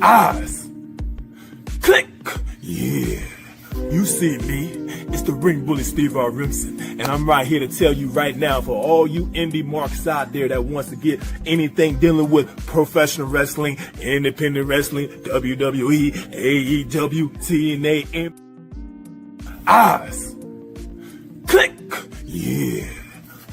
eyes. Click. Yeah. You see me. It's the ring bully Steve R. Rimson, and I'm right here to tell you right now, for all you indie marks out there that wants to get anything dealing with professional wrestling, independent wrestling, WWE, AEW, TNA, eyes. Click. Yeah.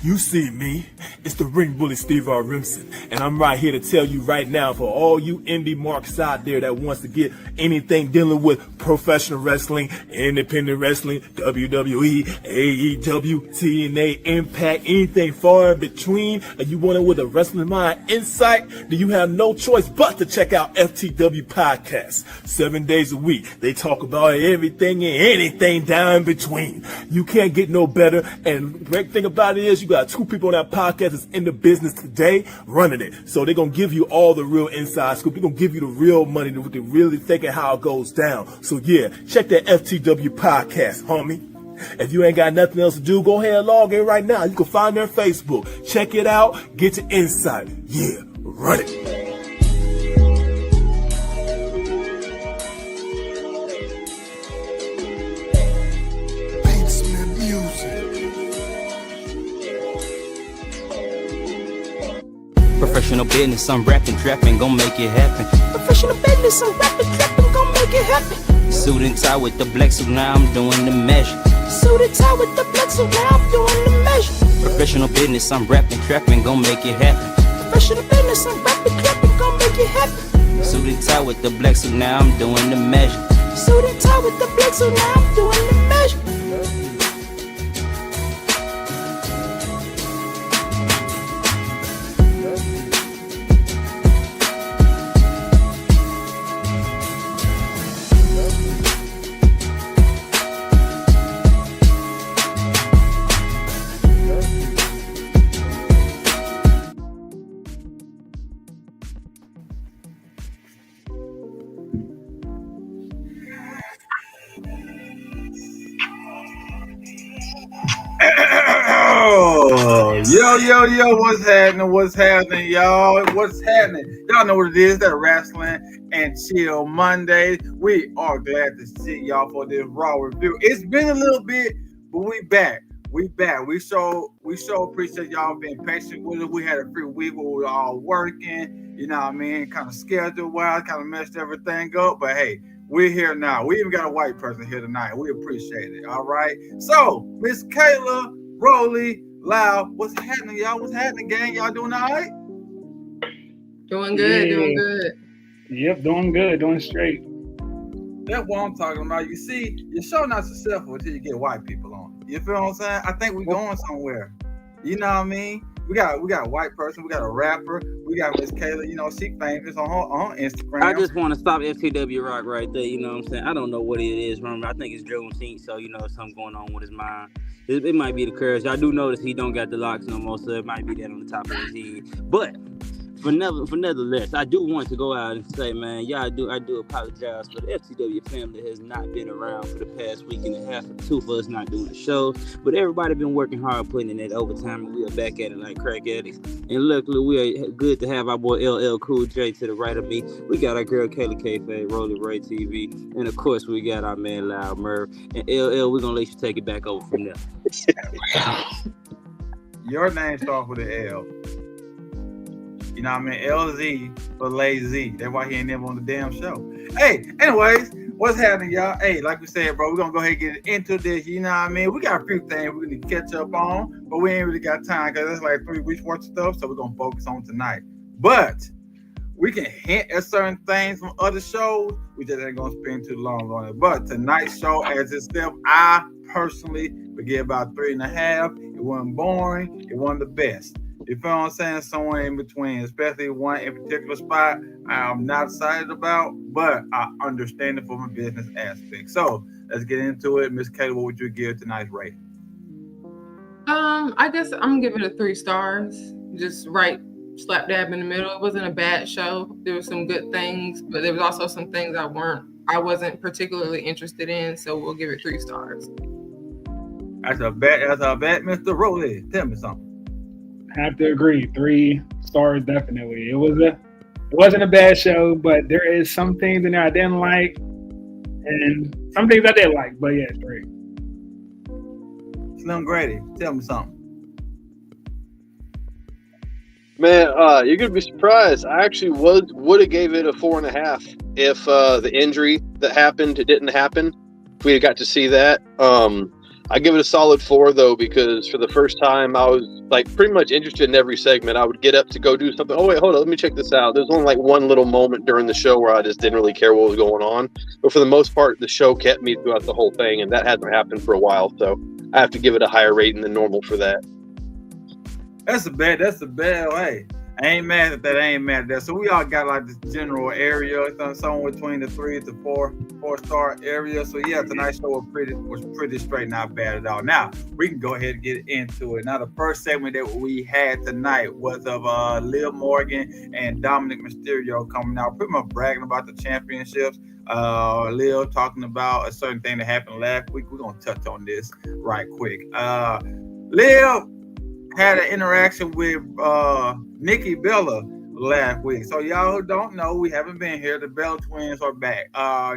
You see me. It's the ring bully Steve R. Rimson, and I'm right here to tell you right now, for all you indie marks out there that wants to get anything dealing with professional wrestling, independent wrestling, WWE, AEW, TNA, Impact, anything far in between, and you want it with a wrestling mind insight, then you have no choice but to check out FTW Podcast. 7 days a week, they talk about everything and anything down in between. You can't get no better, and the great thing about it is you got two people on that podcast that's in the business today running it. So they're going to give you all the real inside scoop. They're going to give you the real money, they're really thinking how it goes down. So yeah, check that FTW Podcast, homie. If you ain't got nothing else to do, go ahead and log in right now. You can find their Facebook. Check it out. Get your insight. Yeah, run it. Professional business, I'm rapping, trapping, gon' make it happen. Professional business, I'm rapping, trapping, gon' make it happen. Suit and tie with the black suit, now I'm doing the measure. Suit and tie with the black suit, now I'm doing the measure. Professional business, I'm rapping, trapping, gon' make it happen. Professional business, I'm rapping, trapping, gon' make it happen. Suit and tie with the black suit, now I'm doing the measure. Suit and tie with the black suit, now I'm doing the measure. Yo, what's happening, y'all? What's happening? Y'all know what it is, that Wrestling and Chill Monday. We are glad to see y'all for this Raw review. It's been a little bit, but we back. We so appreciate y'all being patient with us. We had a free week where we were all working, you know what I mean, kind of schedule-wise, kind of messed everything up, but hey, we're here now. We even got a white person here tonight. We appreciate it, all right? So, Miss Kayla, Rolly, Loud, what's happening, y'all? What's happening, gang? Y'all doing all right? Doing good, doing good. Yep, doing good, doing straight. That's what I'm talking about. You see, your show not successful until you get white people on. You feel what I'm saying? I think we're going somewhere. You know what I mean? We got a white person, we got a rapper, we got Miss Kayla, you know, she famous on her Instagram. I just want to stop FTW Rock right there, you know what I'm saying? I don't know what it is, remember, I think it's Juneteenth, so you know something going on with his mind. It might be the curse. I do notice he don't got the locks no more, so it might be that on the top of his head. But for nevertheless, I do want to go out and say, man, I do apologize for the FTW family that has not been around for the past week and a half or two for us not doing the show. But everybody been working hard, putting in that overtime, and we are back at it like crack addicts. And luckily, we are good to have our boy LL Cool J to the right of me. We got our girl Kayla K-Fade, Rolly Ray TV, and of course, we got our man Loud Merv. And LL, we're gonna let you take it back over from there. Your name starts with an L. You know what I mean? LZ for lazy. That's why he ain't never on the damn show. Hey, anyways, what's happening, y'all? Hey, like we said, bro, we're going to go ahead and get into this. You know what I mean? We got a few things we need to catch up on, but we ain't really got time because it's like 3 weeks worth of stuff, so we're going to focus on tonight. But we can hint at certain things from other shows. We just ain't going to spend too long on it. But tonight's show, as itself, I personally would give about 3.5. It wasn't boring. It wasn't the best. You feel what I'm saying? Somewhere in between, especially one in particular spot I'm not excited about, but I understand it from a business aspect. So let's get into it. Miss Kayla, what would you give tonight's rating? I guess I'm giving it 3 stars. Just right slap dab in the middle. It wasn't a bad show. There were some good things, but there was also some things I wasn't particularly interested in. So we'll give it 3 stars. That's a bet, Mr. Rolly. Tell me something. Have to agree. 3 stars definitely. It was wasn't a bad show, but there is some things in there I didn't like, and some things I did like. But yeah, it's great. Slim Grady, tell me something. Man, you're gonna be surprised. I actually would have gave it a 4.5 if the injury that happened didn't happen. If we had got to see that. I give it a solid 4 though, because for the first time I was like pretty much interested in every segment. I would get up to go do something. Oh wait, hold on, let me check this out. There's only like one little moment during the show where I just didn't really care what was going on. But for the most part, the show kept me throughout the whole thing, and that hasn't happened for a while. So I have to give it a higher rating than normal for that. That's a bad. Hey, I ain't mad at that. I ain't mad at that. So we all got like this general area, somewhere between the 3 to 4-star area. So yeah, tonight's show was pretty straight, not bad at all. Now we can go ahead and get into it. Now the first segment that we had tonight was of Liv Morgan and Dominic Mysterio coming out, pretty much bragging about the championships. Liv talking about a certain thing that happened last week. We're gonna touch on this right quick. Liv had an interaction with Nikki Bella last week. So y'all who don't know, we haven't been here. The Bella twins are back.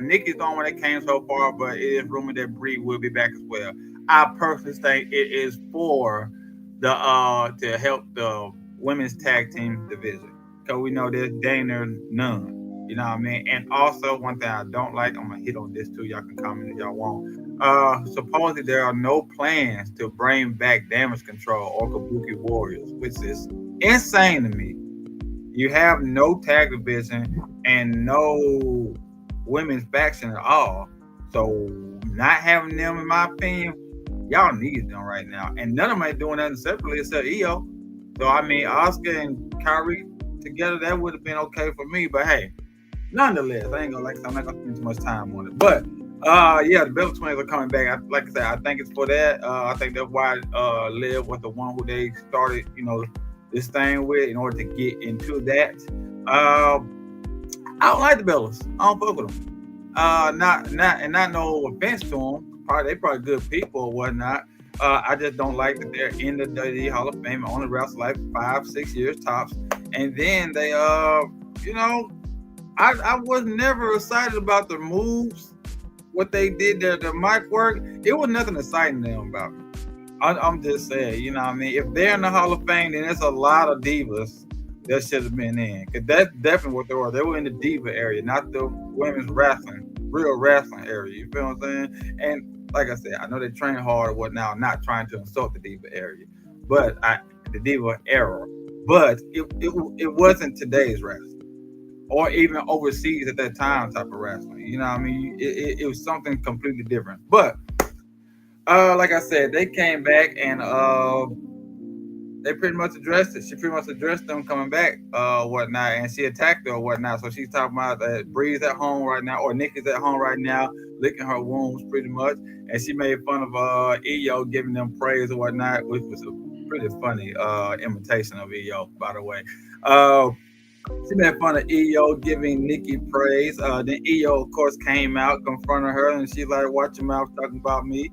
Nikki's the only one that came so far, but it is rumored that Brie will be back as well. I personally think it is for the to help the women's tag team division, because we know there's Dana none. You know what I mean? And also, one thing I don't like, I'm gonna hit on this too. Y'all can comment if y'all want. Supposedly there are no plans to bring back Damage Control or Kabuki Warriors, which is insane to me. You have no tag division and no women's faction at all. So not having them, in my opinion, y'all need them right now. And none of them ain't doing nothing separately except Io. So I mean, Asuka and Kairi together, that would have been okay for me. But hey, nonetheless, I ain't gonna I'm not gonna spend too much time on it. But yeah, the Bella twins are coming back. Like I said, I think it's for that. I think that's why Liv was the one who they started, this thing with in order to get into that. I don't like the Bellas. I don't fuck with them. Not no offense to them. They probably good people or whatnot. I just don't like that they're in the WWE Hall of Fame, only wrestled like 5-6 years tops, and then they I was never excited about the moves, what they did there, the mic work. It was nothing exciting to them about it. I'm just saying, you know what I mean? If they're in the Hall of Fame, then there's a lot of divas that should have been in. Because that's definitely what they were. They were in the diva area, not the women's wrestling, real wrestling area. You feel what I'm saying? And like I said, I know they train hard or whatnot. I'm not trying to insult the diva area, but the diva era. But it wasn't today's wrestling, or even overseas at that time type of wrestling. You know what I mean? It was something completely different. But like I said, they came back and they pretty much addressed it. She pretty much addressed them coming back, whatnot, and she attacked her or whatnot. So she's talking about that Bree's at home right now, or Nikki's at home right now, licking her wounds pretty much. And she made fun of Io giving them praise or whatnot, which was a pretty funny imitation of Io, by the way. She made fun of Io giving Nikki praise. Then Io, of course, came out, confronted her, and she's like, "Watch your mouth talking about me."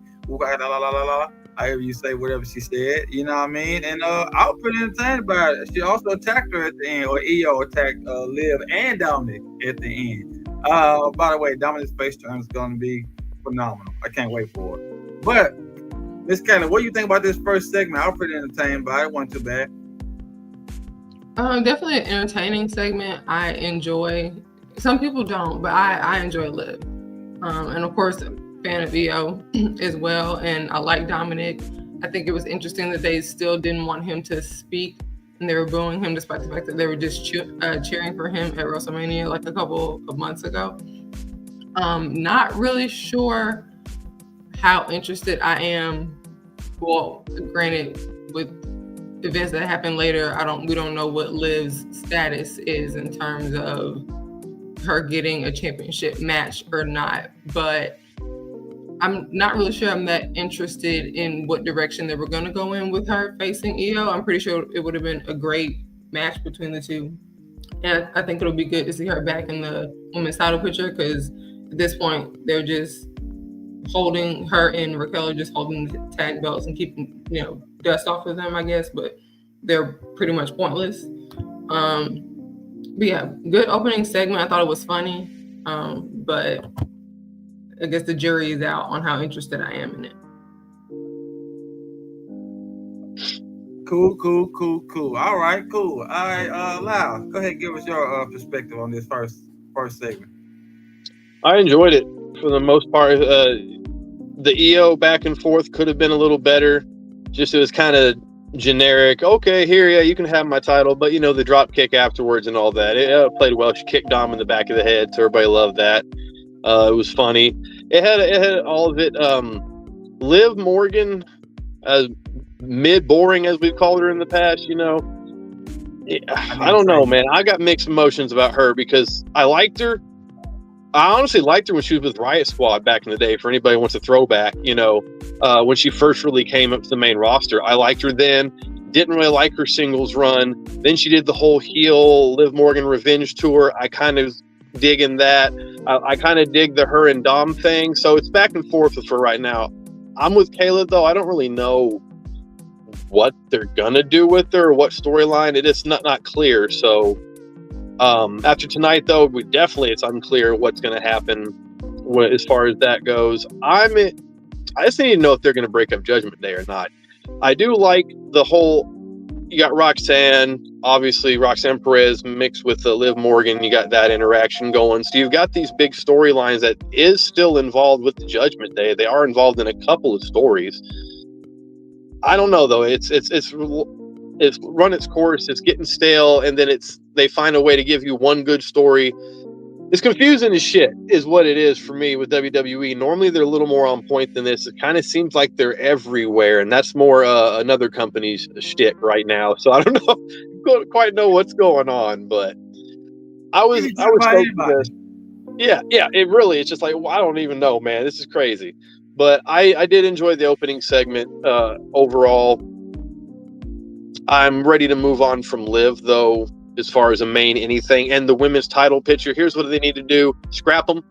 I hear you say whatever she said, you know what I mean? And I was pretty entertained by it. She also attacked her at the end, or Io attacked Liv and Dominic at the end. By the way, Dominic's face turn is going to be phenomenal. I can't wait for it. But Miss Kelly, what do you think about this first segment? I was pretty entertained by it. It wasn't too bad. Definitely an entertaining segment. I enjoy. Some people don't, but I enjoy Liv. And of course, fan of Io as well, and I like Dominic. I think it was interesting that they still didn't want him to speak, and they were booing him despite the fact that they were just cheering for him at WrestleMania like a couple of months ago. Not really sure how interested I am. Well, granted, with events that happen later, we don't know what Liv's status is in terms of her getting a championship match or not, but I'm not really sure I'm that interested in what direction they were going to go in with her facing Io. I'm pretty sure it would have been a great match between the two. And I think it'll be good to see her back in the women's title picture, because at this point, they're just holding her and Raquel are just holding the tag belts and keeping, dust off of them, I guess, but they're pretty much pointless. But yeah, good opening segment. I thought it was funny, but I guess the jury is out on how interested I am in it. Cool. All right, cool. All right, Lau, go ahead and give us your perspective on this first segment. I enjoyed it for the most part. The EO back and forth could have been a little better. Just it was kind of generic. Okay, here, yeah, you can have my title, but the drop kick afterwards and all that. It played well. She kicked Dom in the back of the head, so everybody loved that. It was funny. It had all of it. Liv Morgan, as mid boring as we've called her in the past, I don't know, man. I got mixed emotions about her because I liked her. I honestly liked her when she was with Riot Squad back in the day. For anybody who wants a throwback, when she first really came up to the main roster, I liked her then. Didn't really like her singles run. Then she did the whole heel Liv Morgan revenge tour. I kind of digging that. I kind of dig the her and Dom thing. So it's back and forth with her right now. I'm with Kayla though. I don't really know what they're gonna do with her or what storyline. It is not clear. So after tonight though, it's unclear what's gonna happen as far as that goes. I just need to know if they're gonna break up Judgment Day or not. I do like the whole. You got Roxanne, obviously Roxanne Perez mixed with Liv Morgan. You got that interaction going. So you've got these big storylines that is still involved with the Judgment Day. They are involved in a couple of stories. I don't know though. It's run its course. It's getting stale, and then they find a way to give you one good story. It's confusing as shit, is what it is for me with WWE. Normally they're a little more on point than this. It kind of seems like they're everywhere, and that's more another company's shtick right now. So I don't quite know what's going on, but I was stoked. Yeah, it really. It's just like, I don't even know, man. This is crazy. But I did enjoy the opening segment overall. I'm ready to move on from Liv, though, as far as a main anything. And the women's title picture, here's what they need to do. Scrap them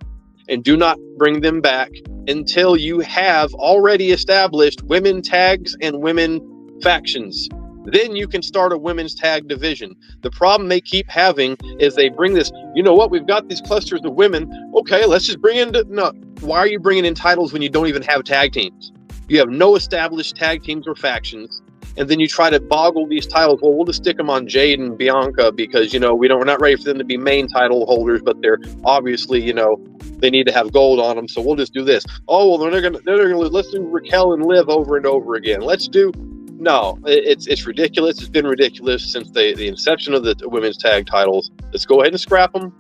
and do not bring them back until you have already established women tags and women factions. Then you can start a women's tag division. The problem they keep having is they bring this, we've got these clusters of women. Okay, let's just bring in... No, why are you bringing in titles when you don't even have tag teams? You have no established tag teams or factions. And then you try to boggle these titles. Well, we'll just stick them on Jade and Bianca because, we're not ready for them to be main title holders, but they're obviously, they need to have gold on them. So we'll just do this. Oh, well, they're going to, let's do Raquel and Liv over and over again. No, it's ridiculous. It's been ridiculous since the inception of the women's tag titles. Let's go ahead and scrap them,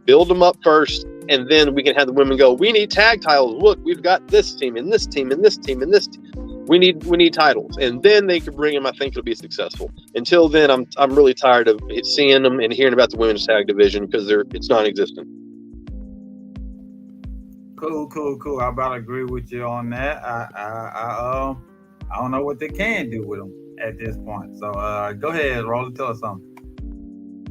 build them up first, and then we can have the women go, we need tag titles. Look, we've got this team and this team and this team and this team. We need titles, and then they could bring them. I think it'll be successful. Until then, I'm really tired of seeing them and hearing about the women's tag division because it's non-existent. Cool. I about to agree with you on that. I don't know what they can do with them at this point. So go ahead, Roller, tell us something.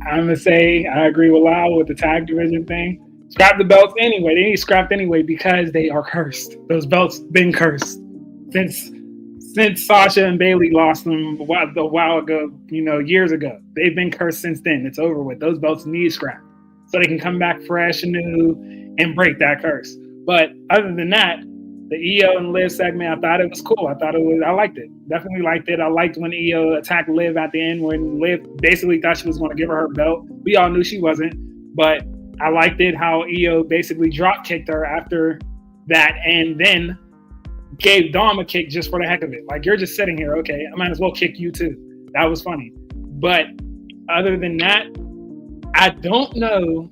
I'm gonna say I agree with Lau with the tag division thing. Scrap the belts anyway. They need scrapped anyway because they are cursed. Those belts been cursed since Sasha and Bayley lost them a while ago, years ago. They've been cursed since then. It's over with. Those belts need scrap so they can come back fresh and new and break that curse. But other than that, the EO and Liv segment, I thought it was cool. I liked it. Definitely liked it. I liked when EO attacked Liv at the end when Liv basically thought she was going to give her belt. We all knew she wasn't, but I liked it how EO basically drop kicked her after that and then gave Dom a kick just for the heck of it. Like, you're just sitting here, okay, I might as well kick you too. That was funny. But other than that, I don't know.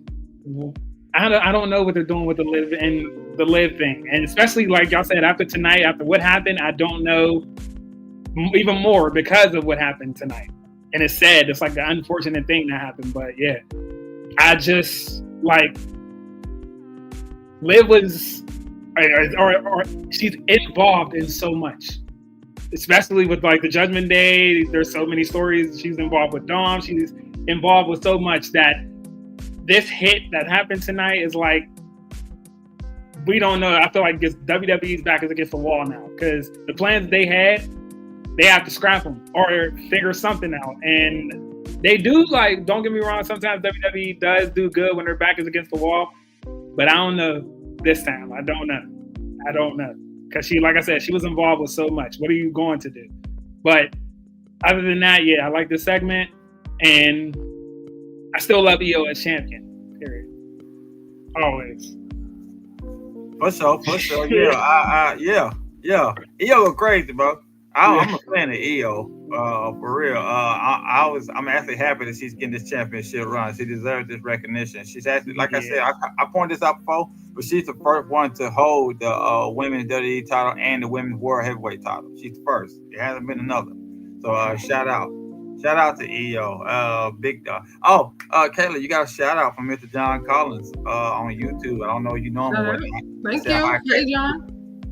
I don't know what they're doing with the Liv thing. And especially like y'all said, after tonight, after what happened, I don't know even more because of what happened tonight. And it's sad. It's like the unfortunate thing that happened. But yeah, I just like Liv was, or she's involved in so much, especially with like the Judgment Day. There's so many stories. She's involved with Dom. She's involved with so much that this hit that happened tonight is like, we don't know. I feel like WWE's back is against the wall now because the plans they had, they have to scrap them or figure something out. And They do, like, don't get me wrong, sometimes WWE does do good when their back is against the wall, but I don't know this time. I don't know. Because she, like I said, she was involved with so much. What are you going to do? But other than that, yeah, I like the segment, and I still love EO as champion, period. Always. For sure. Yeah. EO go crazy, bro. I'm a fan of EO. For real. I'm actually happy that she's getting this championship run. She deserves this recognition. She's actually, like I said, I pointed this out before, but she's the first one to hold the women's WWE title and the women's world heavyweight title. She's the first. There hasn't been another. So shout out to EO. Big dog. Oh, Kayla, you got a shout out from Mr. John Collins on YouTube. I don't know if you know him or not. Thank you. Hey, John.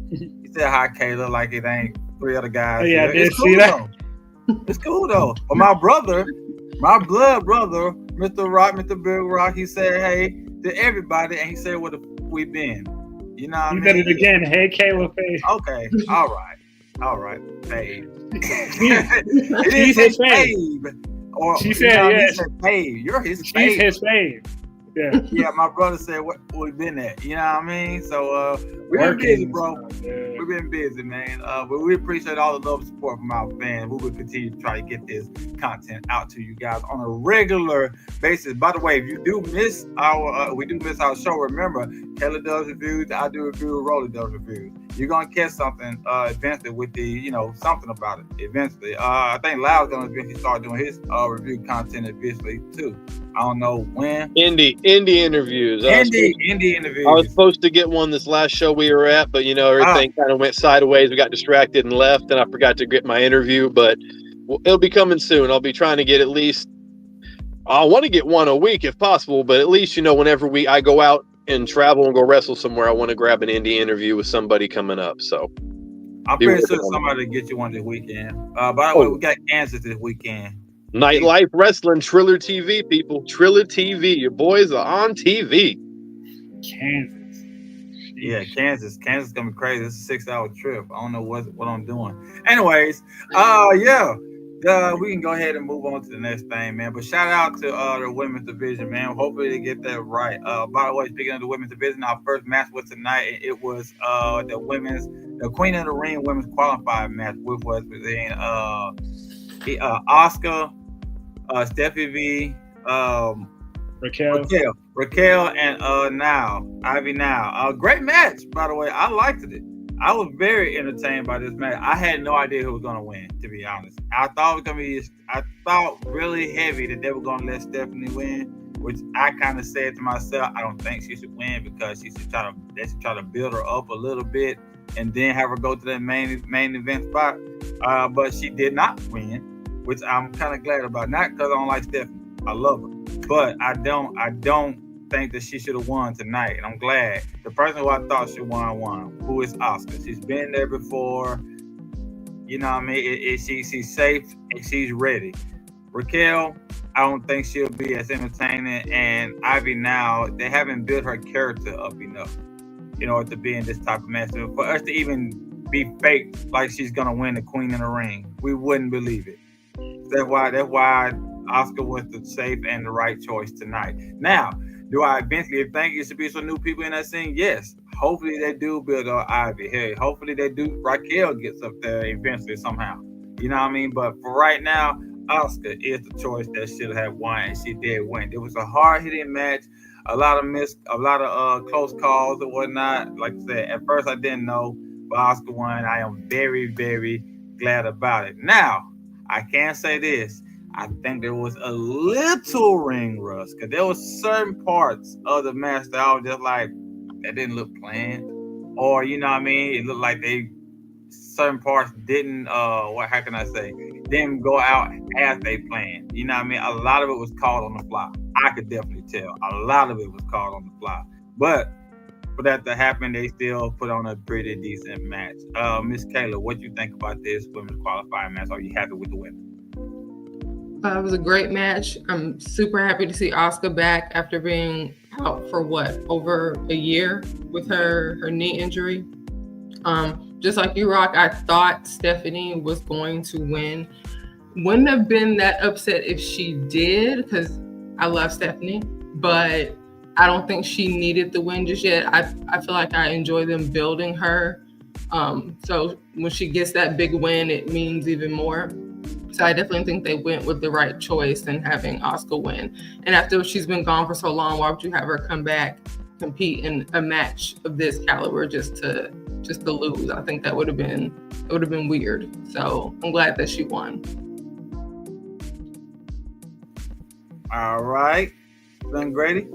He said hi, Kayla, like it ain't three other guys. Yeah, it's cool though. It's cool though. But my blood brother, Mr. Rock, Mr. Big Rock, he said hey to everybody, and he said where the we been. You know what I mean? You did it again. Hey, Kayla Faye. Okay. All right. Babe. He's his fave. Or she said, yeah. He said, babe, you're his fave. She's his fave. Yeah. Yeah, my brother said what we been at. You know what I mean? So we've been busy, bro. We've been busy, man. But we appreciate all the love and support from our fans. We will continue to try to get this content out to you guys on a regular basis. By the way, if you do miss we do miss our show, remember, Kayla does reviews, I do reviews, Rolly does reviews. You're gonna catch something eventually with the, something about it eventually. I think Lyle's gonna eventually start doing his review content eventually too. I don't know when. Indie interviews. Indie interviews. I was supposed to get one this last show we were at, but everything kind of went sideways. We got distracted and left, and I forgot to get my interview. But it'll be coming soon. I'll be trying to get at least. I want to get one a week if possible, but at least whenever I go out and travel and go wrestle somewhere, I want to grab an indie interview with somebody coming up. So I'm pretty sure somebody will get you one this weekend. By the way, we got Kansas this weekend. Nightlife Wrestling, Triller TV, people. Triller TV. Your boys are on TV. Kansas. Yeah, Kansas. Kansas is going to be crazy. It's a 6-hour trip. I don't know what I'm doing. Anyways, we can go ahead and move on to the next thing, man. But shout out to the women's division, man. Hopefully they get that right. By the way, speaking of the women's division, our first match was tonight. It was the Queen of the Ring women's qualifying match, which was between Asuka, Steffi V, Raquel, and Ivy Now. Great match, by the way. I liked it. I was very entertained by this match. I had no idea who was going to win, to be honest. I thought really heavy that they were going to let Stephanie win, which I kind of said to myself, I don't think she should win because they should try to build her up a little bit and then have her go to that main event spot. But she did not win, which I'm kind of glad about. Not because I don't like Stephanie. I love her. But I don't think that she should have won tonight, and I'm glad. The person who I thought should won, who is Asuka. She's been there before. You know what I mean? She's safe and she's ready. Raquel, I don't think she'll be as entertaining, and Ivy Now, they haven't built her character up enough, to be in this type of match. For us to even be fake like she's gonna win the Queen in the Ring, we wouldn't believe it. That's why Asuka was the safe and the right choice tonight. Now, do I eventually think it should be some new people in that scene? Yes. Hopefully they do build up Ivy. Hey, hopefully they do. Raquel gets up there eventually somehow. You know what I mean? But for right now, Asuka is the choice that should have won, and she did win. It was a hard-hitting match, a lot of close calls and whatnot. Like I said, at first I didn't know, but Asuka won. I am very, very glad about it. Now, I can say this. I think there was a little ring rust because there was certain parts of the match that I was just like, that didn't look planned. Or, you know what I mean? It looked like certain parts didn't, didn't go out as they planned. You know what I mean? A lot of it was called on the fly. I could definitely tell. A lot of it was called on the fly. But for that to happen, they still put on a pretty decent match. Miss Kayla, what do you think about this women's qualifying match? Are you happy with the women? It was a great match. I'm super happy to see Asuka back after being out for over a year with her knee injury. Just like you, Rock, I thought Stephanie was going to win. wouldn't have been that upset if she did, because I love Stephanie, but I don't think she needed the win just yet. I feel like I enjoy them building her. So when she gets that big win, it means even more. So I definitely think they went with the right choice in having Asuka win. And after she's been gone for so long, why would you have her come back, compete in a match of this caliber just to lose? I think that would have been weird. So I'm glad that she won. All right, Glenn Grady.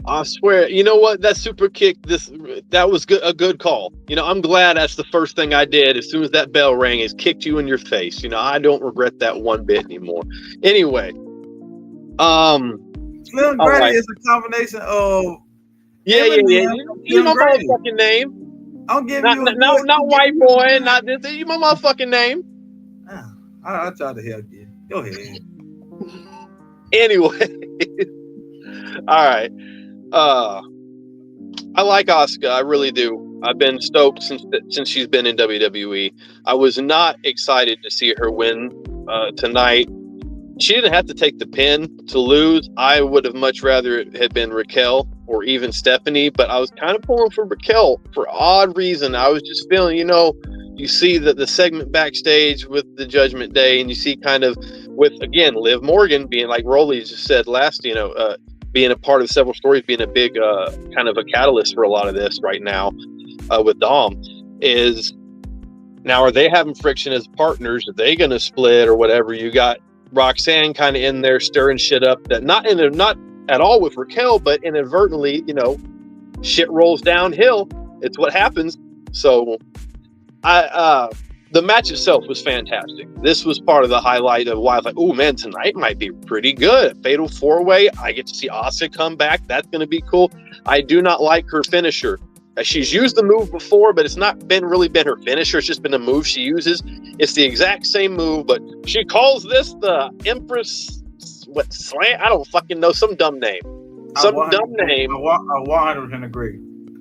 I swear, you know what? That super kick, that was good, a good call. You know, I'm glad that's the first thing I did as soon as that bell rang, is kicked you in your face. You know, I don't regret that one bit anymore. Anyway, Slim Grady right. is a combination of yeah. You my Grady. motherfucking name. I'll give Not white boy, not this. You my motherfucking name. I tried to help you. Go ahead. Anyway, all right. I like Asuka. I really do. I've been stoked since she's been in WWE. I was not excited to see her win tonight. She didn't have to take the pin to lose. I would have much rather it had been Raquel or even Stephanie, but I was kind of pulling for Raquel for odd reason. I was just feeling, you see that the segment backstage with the Judgment Day, and you see kind of with, again, Liv Morgan being like Rolly just said last, being a part of several stories, being a big kind of a catalyst for a lot of this right now with Dom, is now are they having friction as partners? Are they going to split or whatever? You got Roxanne kind of in there stirring shit up that not at all with Raquel, but inadvertently, shit rolls downhill. It's what happens. So the match itself was fantastic. This was part of the highlight of why I was like, oh man, tonight might be pretty good. Fatal 4-way. I get to see Asuka come back. That's going to be cool. I do not like her finisher. She's used the move before, but it's not really been her finisher. It's just been a move she uses. It's the exact same move, but she calls this the Empress Slam. I don't fucking know, some dumb name. I 100% agree.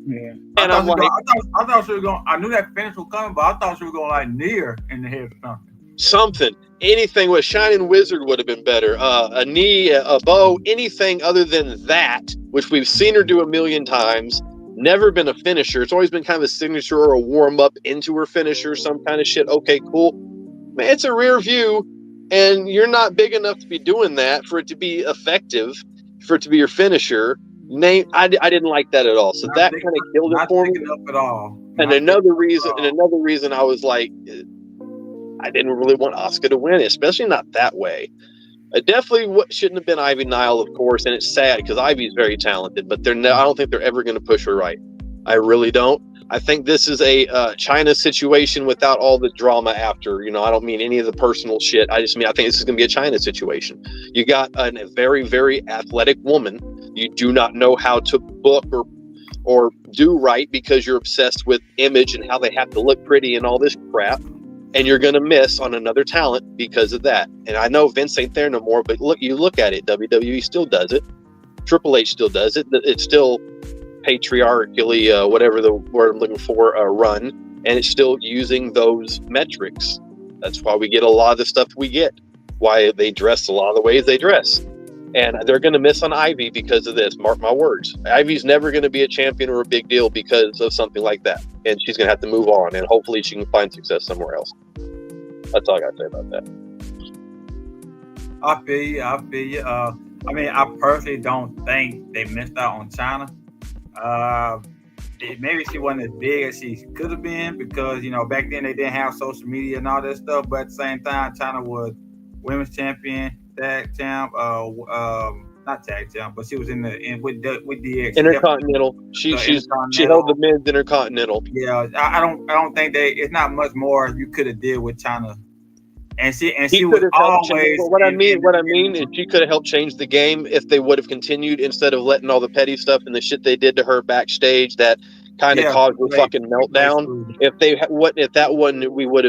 Yeah. I thought she was going. I knew that finish was coming, but I thought she was going like near in the head or something. Anything with Shining Wizard would have been better. A knee, a bow, anything other than that, which we've seen her do a million times. Never been a finisher. It's always been kind of a signature or a warm up into her finisher, some kind of shit. Okay, cool. Man, it's a rear view, and you're not big enough to be doing that for it to be effective, for it to be your finisher. I didn't like that at all. So that kind of killed it for me. Up at all. And another reason I was like, I didn't really want Asuka to win, especially not that way. Definitely shouldn't have been Ivy Nile, of course, and it's sad because Ivy's very talented, but I don't think they're ever going to push her right. I really don't. I think this is a China situation without all the drama after. I don't mean any of the personal shit. I think this is going to be a China situation. You got a very, very athletic woman. You do not know how to book or do right because you're obsessed with image and how they have to look pretty and all this crap. And you're going to miss on another talent because of that. And I know Vince ain't there no more, but you look at it. WWE still does it. Triple H still does it. It's still patriarchally, whatever the word I'm looking for, run. And it's still using those metrics. That's why we get a lot of the stuff we get. Why they dress a lot of the ways they dress. And they're going to miss on Ivy because of this. Mark my words. Ivy's never going to be a champion or a big deal because of something like that. And she's going to have to move on. And hopefully she can find success somewhere else. That's all I got to say about that. I feel you. I personally don't think they missed out on China. Maybe she wasn't as big as she could have been because, back then they didn't have social media and all that stuff. But at the same time, China was women's champion, tag champ, not tag champ, but she was with DX. Intercontinental. She held the men's Intercontinental. Yeah, I don't think it's not much more you could have did with China. And she was always. What I mean is she could have helped change the game if they would have continued instead of letting all the petty stuff and the shit they did to her backstage that kind of caused the fucking meltdown. If that wasn't, we would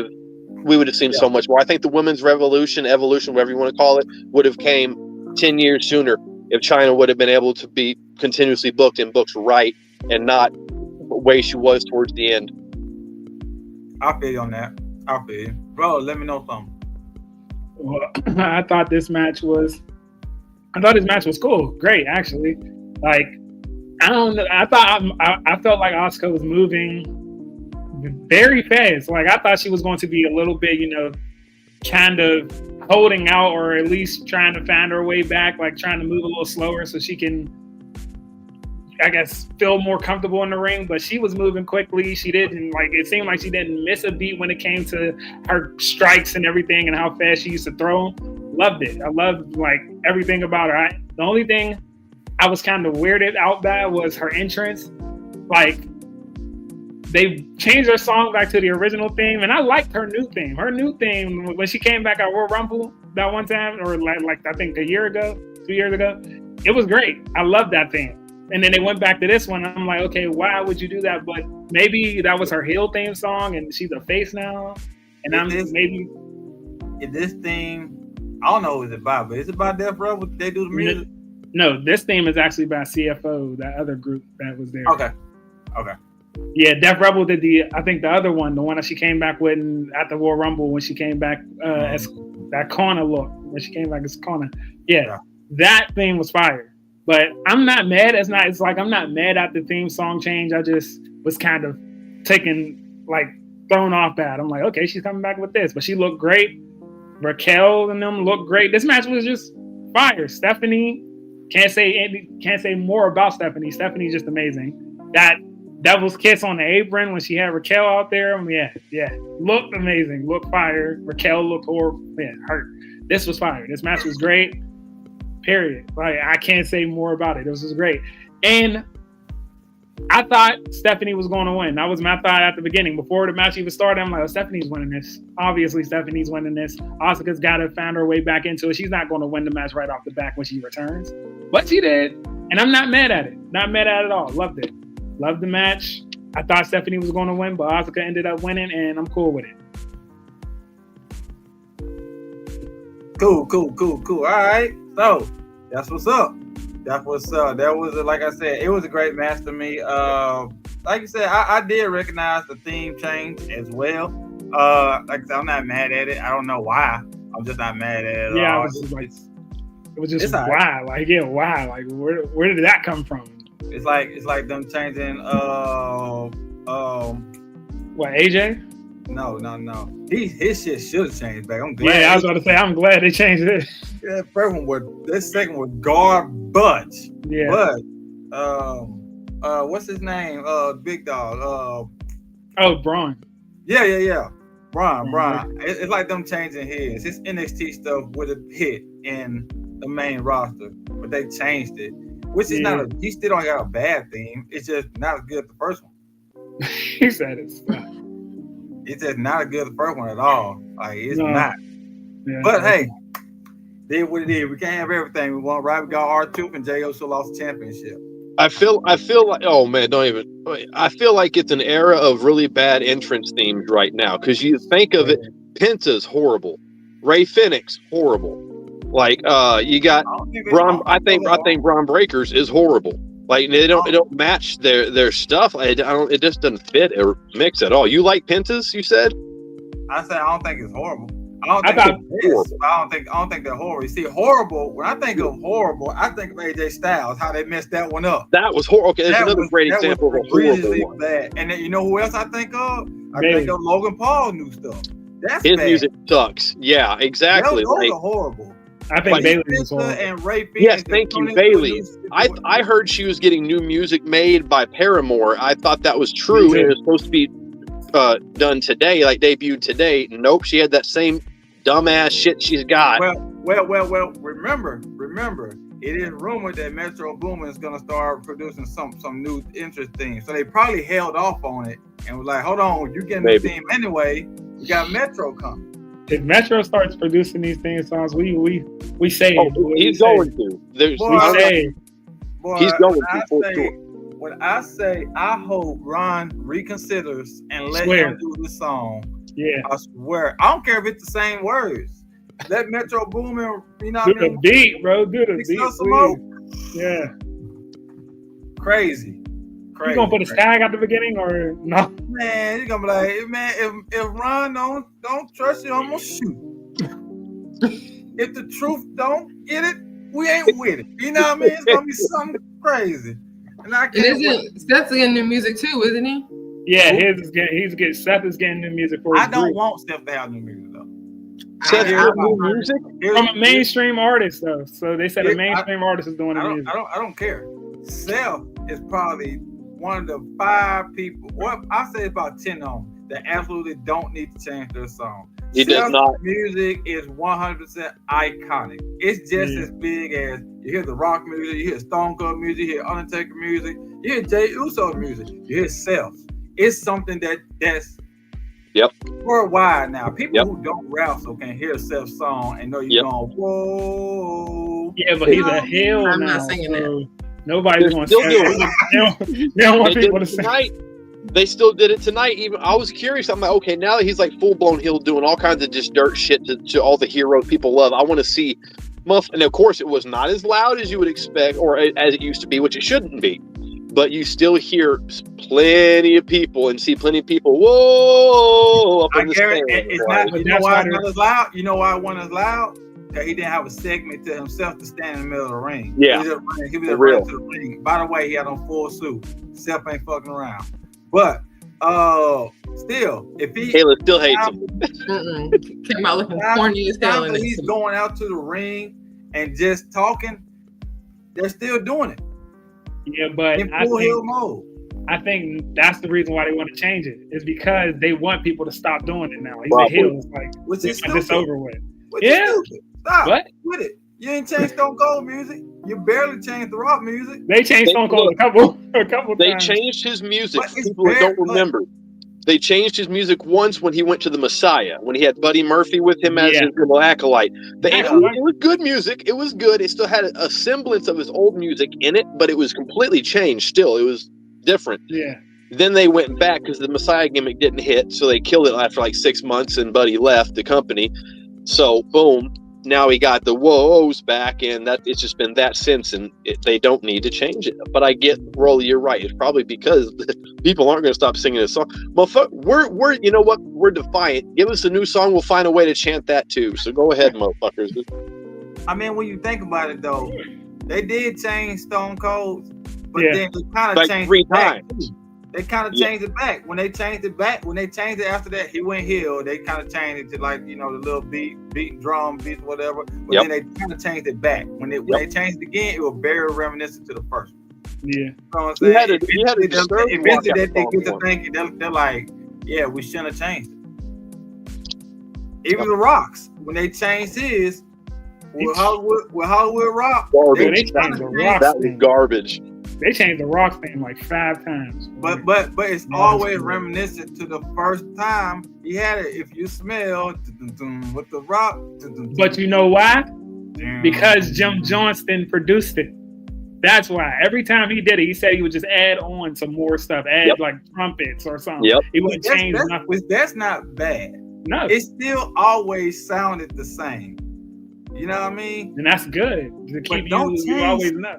have seen so much more. I think the women's evolution, whatever you want to call it, would have came 10 years sooner if China would have been able to be continuously booked and booked right and not the way she was towards the end. I feel you on that. I feel you. Bro, let me know something. Well, I thought this match was cool, great actually. Like I don't know, I felt like Asuka was moving very fast. Like I thought she was going to be a little bit, kind of holding out or at least trying to find her way back, like trying to move a little slower so she can, I guess, feel more comfortable in the ring. But she was moving quickly. She didn't, it seemed like she didn't miss a beat when it came to her strikes and everything and how fast she used to throw them. Loved it. I loved everything about her. The only thing I was kind of weirded out by was her entrance. They changed her song back to the original theme, and I liked her new theme. Her new theme, when she came back at Royal Rumble that one time, or I think 2 years ago, it was great. I loved that theme. And then they went back to this one, and I'm like, okay, why would you do that? But maybe that was her heel theme song, and she's a face now. And If this theme, I don't know what it's about, but it's about Death Row. They do the music. No, this theme is actually by CFO, that other group that was there. Okay. Yeah, Def Rebel did I think the other one, the one that she came back with at the Royal Rumble when she came back as that corner look, when she came back as corner. Yeah, that theme was fire. But I'm not mad. It's like I'm not mad at the theme song change. I just was kind of thrown off by it. I'm like, okay, she's coming back with this. But she looked great. Raquel and them looked great. This match was just fire. Stephanie, can't say more about Stephanie. Stephanie's just amazing. That Devil's Kiss on the apron when she had Raquel out there. Yeah. Looked amazing. Looked fire. Raquel looked horrible. Yeah, hurt. This was fire. This match was great. Period. I can't say more about it. This was great. And I thought Stephanie was going to win. That was my thought at the beginning. Before the match even started, I'm like, oh, Stephanie's winning this. Obviously, Stephanie's winning this. Asuka's got to find her way back into it. She's not going to win the match right off the bat when she returns. But she did. And I'm not mad at it. Not mad at it at all. Loved it. Loved the match. I thought Stephanie was going to win, but Asuka ended up winning, and I'm cool with it. Cool. All right. So that's what's up. That was like I said, it was a great match to me. Like you said, I did recognize the theme change as well. Like I said, I'm not mad at it. I don't know why. I'm just not mad at it. Yeah, it was just why? Why? Where did that come from? It's like them changing. What, AJ? No. His shit should have changed back. I'm glad. Yeah, I was about to say, I'm glad they changed it. Yeah, this second was garbage. Yeah. But what's his name? Big Dog. Braun. Yeah. Braun. Mm-hmm. It's like them changing his. His NXT stuff would have hit in the main roster, but they changed it. Which is he still don't got a bad theme. It's just not as good as the first one. He said it's not. It's just not as good as the first one at all. It's not. Yeah, but hey, did what it is. We can't have everything we want, right? We got R-Truth and Jey Uso lost the championship. I feel like, oh man, don't even. I feel like it's an era of really bad entrance themes right now. Because you think of it, Penta's horrible, Ray Phoenix horrible. You got Braun. I think Braun Breakers is horrible. They don't match their stuff. It just doesn't fit or mix at all. You like Pentas? You said. I said I don't think it's horrible. I don't think they're horrible. You see, horrible. When I think of horrible, I think of AJ Styles. How they messed that one up. That was horrible. Okay, there's another great example of a horrible one. Bad. And then you know who else I think of? I think of Logan Paul new stuff. That's his bad. music sucks. Yeah, exactly. Those are horrible. I think Bailey was horrible. And Ray Phoenix. Yes, thank you, Bailey. I heard she was getting new music made by Paramore. I thought that was true, and it was supposed to be done today, debuted today. Nope, she had that same dumbass shit she's got. Well. Remember, it is rumored that Metro Boomin is gonna start producing some new interest things. So they probably held off on it and was like, "Hold on, you getting the theme anyway? We got Metro coming." If Metro starts producing these theme songs, we say he's going to. He's going to for sure. When I say I hope Ron reconsiders and let him do the song, I swear. I don't care if it's the same words. Let Metro Boomin, do the beat, bro. Do the beat, some more. Yeah. Crazy. Crazy. You gonna put his crazy. tag at the beginning or no? Man, you're gonna be like, man, if Ron don't trust you, I'm gonna shoot. If the truth don't get it, we ain't with it. You know what I mean? It's gonna be something crazy. And I And can't wait. isn't Steph's getting new music too, isn't he? Yeah, Seth is getting new music for his I don't group. want Steph to have new music though. Seth, Here's your my- new music? here's- From a mainstream artist though. So they said Yeah, a mainstream artist is doing the music. I don't care. Self is probably one of the 5 people, or I say about 10 on that absolutely don't need to change their song. He does Self's not. music is 100% iconic. It's just Yeah. as big as you hear the rock music, you hear Stone Cold music, you hear Undertaker music, you hear Jay Uso music, you hear Self. It's something that's Yep. worldwide now. People Yep. who don't rap so can hear Self's song and know Yep. you're going, whoa. Yeah, but he's a heel I'm now. not singing so nobody's They're gonna still say doing it. They don't want They did people it to say tonight. They still did it tonight. Even I was curious. I'm like, okay, now that he's like full blown heel, doing all kinds of just dirt shit to all the heroes people love. I want to see Muff, and of course, it was not as loud as you would expect, or as it used to be, which it shouldn't be. But you still hear plenty of people and see plenty of people. Whoa! Up I in the guarantee stands. it's Like, not. But You know that's why why it's not as loud? You know why it wasn't as loud? Because he didn't have a segment to himself to stand in the middle of the ring. Yeah. He was just For running real. to the ring. By the way, he had on full suit. Self ain't fucking around. But still, if he Kayla still hates him. Mm-mm. Came out looking corny as hell. after he's going out to the ring and just talking, they're still doing it Yeah, but in full heel mode. I think that's the reason why they want to change it. Is because they want people to stop doing it now. He's Probably. a heel. It's like Which is get this stupid. over with. Which is Yeah. stupid. Stop What? with it. You ain't changed Stone Cold music. You barely changed the rock music. They changed They- Stone Cold a couple They times. changed his music. But it's People that don't very- remember. They changed his music once when he went to the Messiah, when he had Buddy Murphy with him as Yeah. his little acolyte. Yeah. It was good music. It was good. It still had a semblance of his old music in it, but it was completely changed still. It was different. Yeah. Then they went back because the Messiah gimmick didn't hit, so they killed it after like 6 months, and Buddy left the company. So, boom. Now he got the whoas back, and that it's just been that since, and they don't need to change it. But I get, Rolly, you're right. It's probably because people aren't going to stop singing this song. Motherfucker, we're you know what? We're defiant. Give us a new song. We'll find a way to chant that too. So go ahead, motherfuckers. I mean, when you think about it, though, they did change Stone Cold, but Yeah. then they kind of Like changed 3 it back. times. They kind of Yeah. changed it back. When they changed it after that, he went heel. They kind of changed it to like, you know, the little beat, drum, beat, whatever. But Yep. then they kind of changed it back. When they changed it again, it was very reminiscent to the first one. Yeah. You know what I'm You saying? had to- you had to Eventually, disturb the eventually walkout they song get to more. thinking, they're like, yeah, we shouldn't have changed it. Even the Rocks, when they changed his, with Hollywood Rock, Garbage. They changed the Rock That was thing. garbage. They changed the Rock thing like 5 times. But it's No, always it's cool. reminiscent to the first time he had it. If you smell with the Rock, But you know why? Because Jim Johnston produced it. That's why. Every time he did it, he said he would just add on some more stuff, add Yep. like trumpets or something. Yep. He wouldn't change nothing. That's not bad. No. It still always sounded the same. You know what I mean? And that's good. To keep don't you change- always know.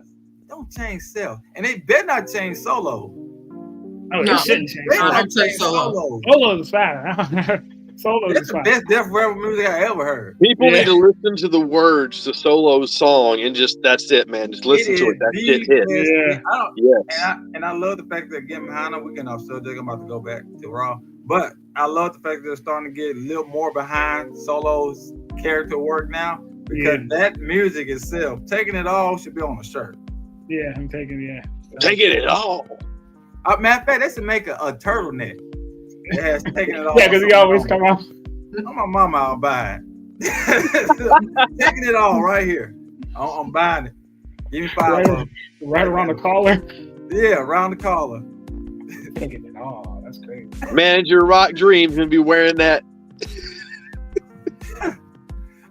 Don't change Self, and they better not change Solo. Oh, No. it shouldn't change. They I not don't take change Solo. Solo's fine. Solo's That's is the fine. best Death Rebel music I ever heard. People Yeah. need to listen to the words to Solo's song and just that's it, man. Just listen to it. That is shit the hit. best Yeah. thing. I don't, Yes. and I love the fact that getting behind them. We're getting off subject. I'm about to go back to Raw, but I love the fact that they're starting to get a little more behind Solo's character work now because that music itself, taking it all, should be on a shirt. Yeah, I'm taking, yeah. Taking it all. Matter of fact, they should make a turtleneck. It has taken it all. Yeah, because he always come out. I'm my mama, I'll buy it. Taking it all right here. I'm buying it. Give me $5. Right around the collar. Yeah, around the collar. Taking it all. That's great. Manager Rock Dream's gonna be wearing that.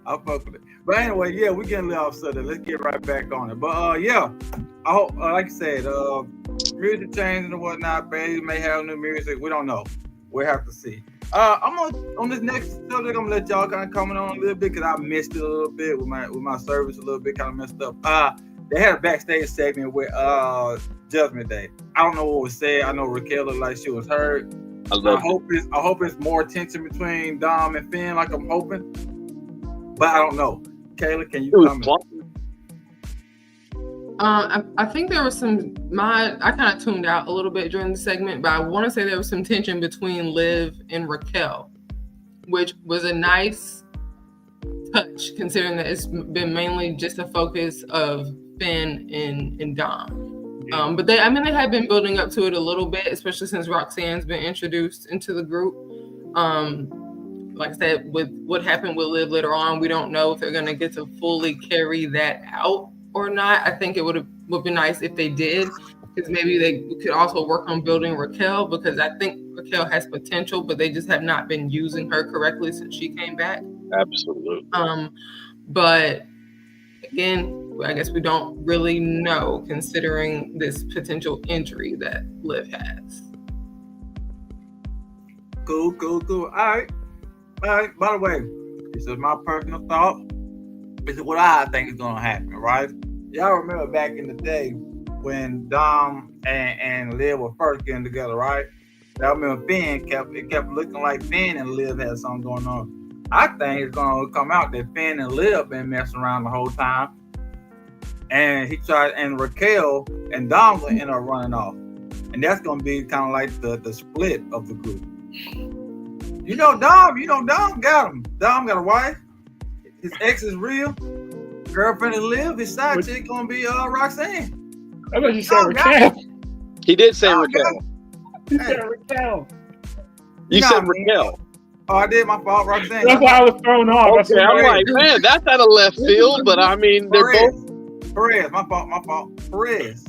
I'll fuck with it. But anyway, yeah, we're getting a little off subject. Let's get right back on it. But yeah, I hope, like I said, music changing and whatnot. Baby may have new music. We don't know. We'll have to see. I'm on this next subject. I'm gonna let y'all kind of comment on a little bit because I missed it a little bit with my service a little bit kind of messed up. they had a backstage segment with Judgment Day. I don't know what was said. I know Raquel looked like she was hurt. I hope it's more tension between Dom and Finn, like I'm hoping. But I don't know. Kayla, can you comment? I think there was some. I kind of tuned out a little bit during the segment, but I want to say there was some tension between Liv and Raquel, which was a nice touch, considering that it's been mainly just a focus of Finn and Dom. But they had been building up to it a little bit, especially since Roxanne's been introduced into the group. Like I said, with what happened with Liv later on, we don't know if they're going to get to fully carry that out or not. I think it would be nice if they did, because maybe they could also work on building Raquel, because I think Raquel has potential, but they just have not been using her correctly since she came back. Absolutely. But again, I guess we don't really know, considering this potential injury that Liv has. Cool. All right. By the way, this is my personal thought. This is what I think is gonna happen, right? Y'all remember back in the day when Dom and Liv were first getting together, right? I remember Finn kept looking like Finn and Liv had something going on. I think it's gonna come out that Finn and Liv been messing around the whole time, and and Raquel and Dom will end up running off, and that's gonna be kind of like the split of the group. Dom got him. Dom got a wife. His ex is real. Girlfriend and Liv. His side chick gonna be Roxanne. I thought you said Raquel. He did say Raquel. You said Raquel. You said Raquel. Oh, I did. My fault, Roxanne. That's why I was thrown off. Okay, I'm like, man, that's out of left field. But I mean, they're both. Perez. My fault. Perez.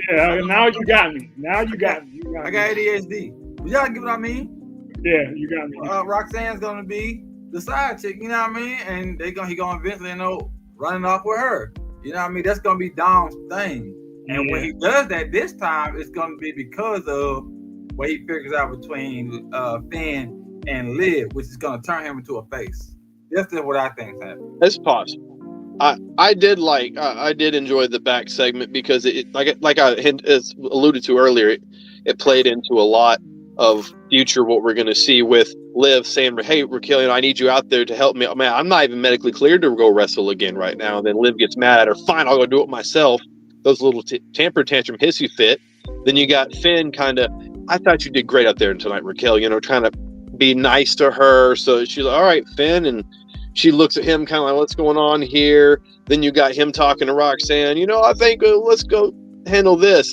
Yeah. Now you got me. I got ADHD. But y'all get what I mean? Yeah, you got me. Roxanne's gonna be the side chick, you know what I mean? And he gonna eventually end up running off with her. You know what I mean? That's gonna be Dom's thing. And when he does that this time, it's gonna be because of what he figures out between Finn and Liv, which is gonna turn him into a face. That's just what I think is happening. It's possible. I did enjoy the back segment because it like I alluded to earlier, it played into a lot of future what we're going to see with Liv saying, hey, Raquel, I need you out there to help me. Man, I'm not even medically cleared to go wrestle again right now. And then Liv gets mad at her. Fine, I'll go do it myself. Those little temper tantrum hissy fit. Then you got Finn kind of, I thought you did great out there tonight, Raquel, trying to be nice to her. So she's like, all right, Finn. And she looks at him kind of like, what's going on here? Then you got him talking to Roxanne, I think let's go handle this,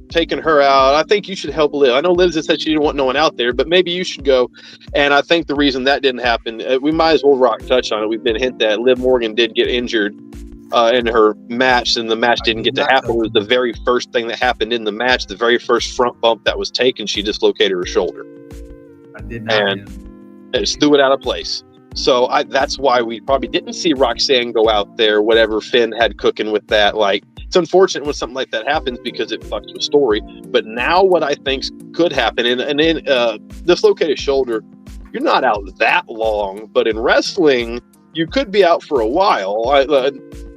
taking her out. I think you should help Liv. I know Liv said she didn't want no one out there, but maybe you should go. And I think the reason that didn't happen, we might as well touch on it. We've been hinted at. Liv Morgan did get injured in her match, and the match didn't get to happen. It was the very first thing that happened in the match. The very first front bump that was taken, she dislocated her shoulder. I did not. And it just threw it out of place. So that's why we probably didn't see Roxanne go out there, whatever Finn had cooking with that. Like, it's unfortunate when something like that happens because it fucks with story. But now what I think could happen, and in dislocated shoulder, you're not out that long. But in wrestling, you could be out for a while.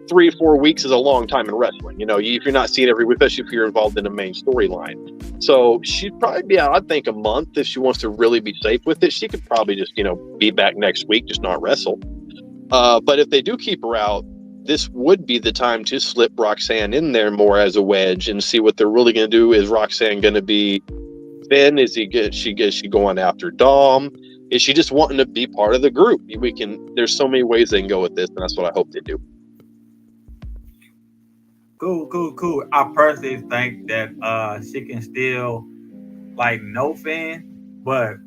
3 or 4 weeks is a long time in wrestling. If you're not seeing every week, especially if you're involved in a main storyline. So she'd probably be out, I think, a month if she wants to really be safe with it. She could probably just, be back next week, just not wrestle. But if they do keep her out, this would be the time to slip Roxanne in there more as a wedge and see what they're really going to do. Is Roxanne going to be Finn? Is she going after Dom? Is she just wanting to be part of the group? There's so many ways they can go with this, and that's what I hope they do. Cool. I personally think that she can still know Finn, but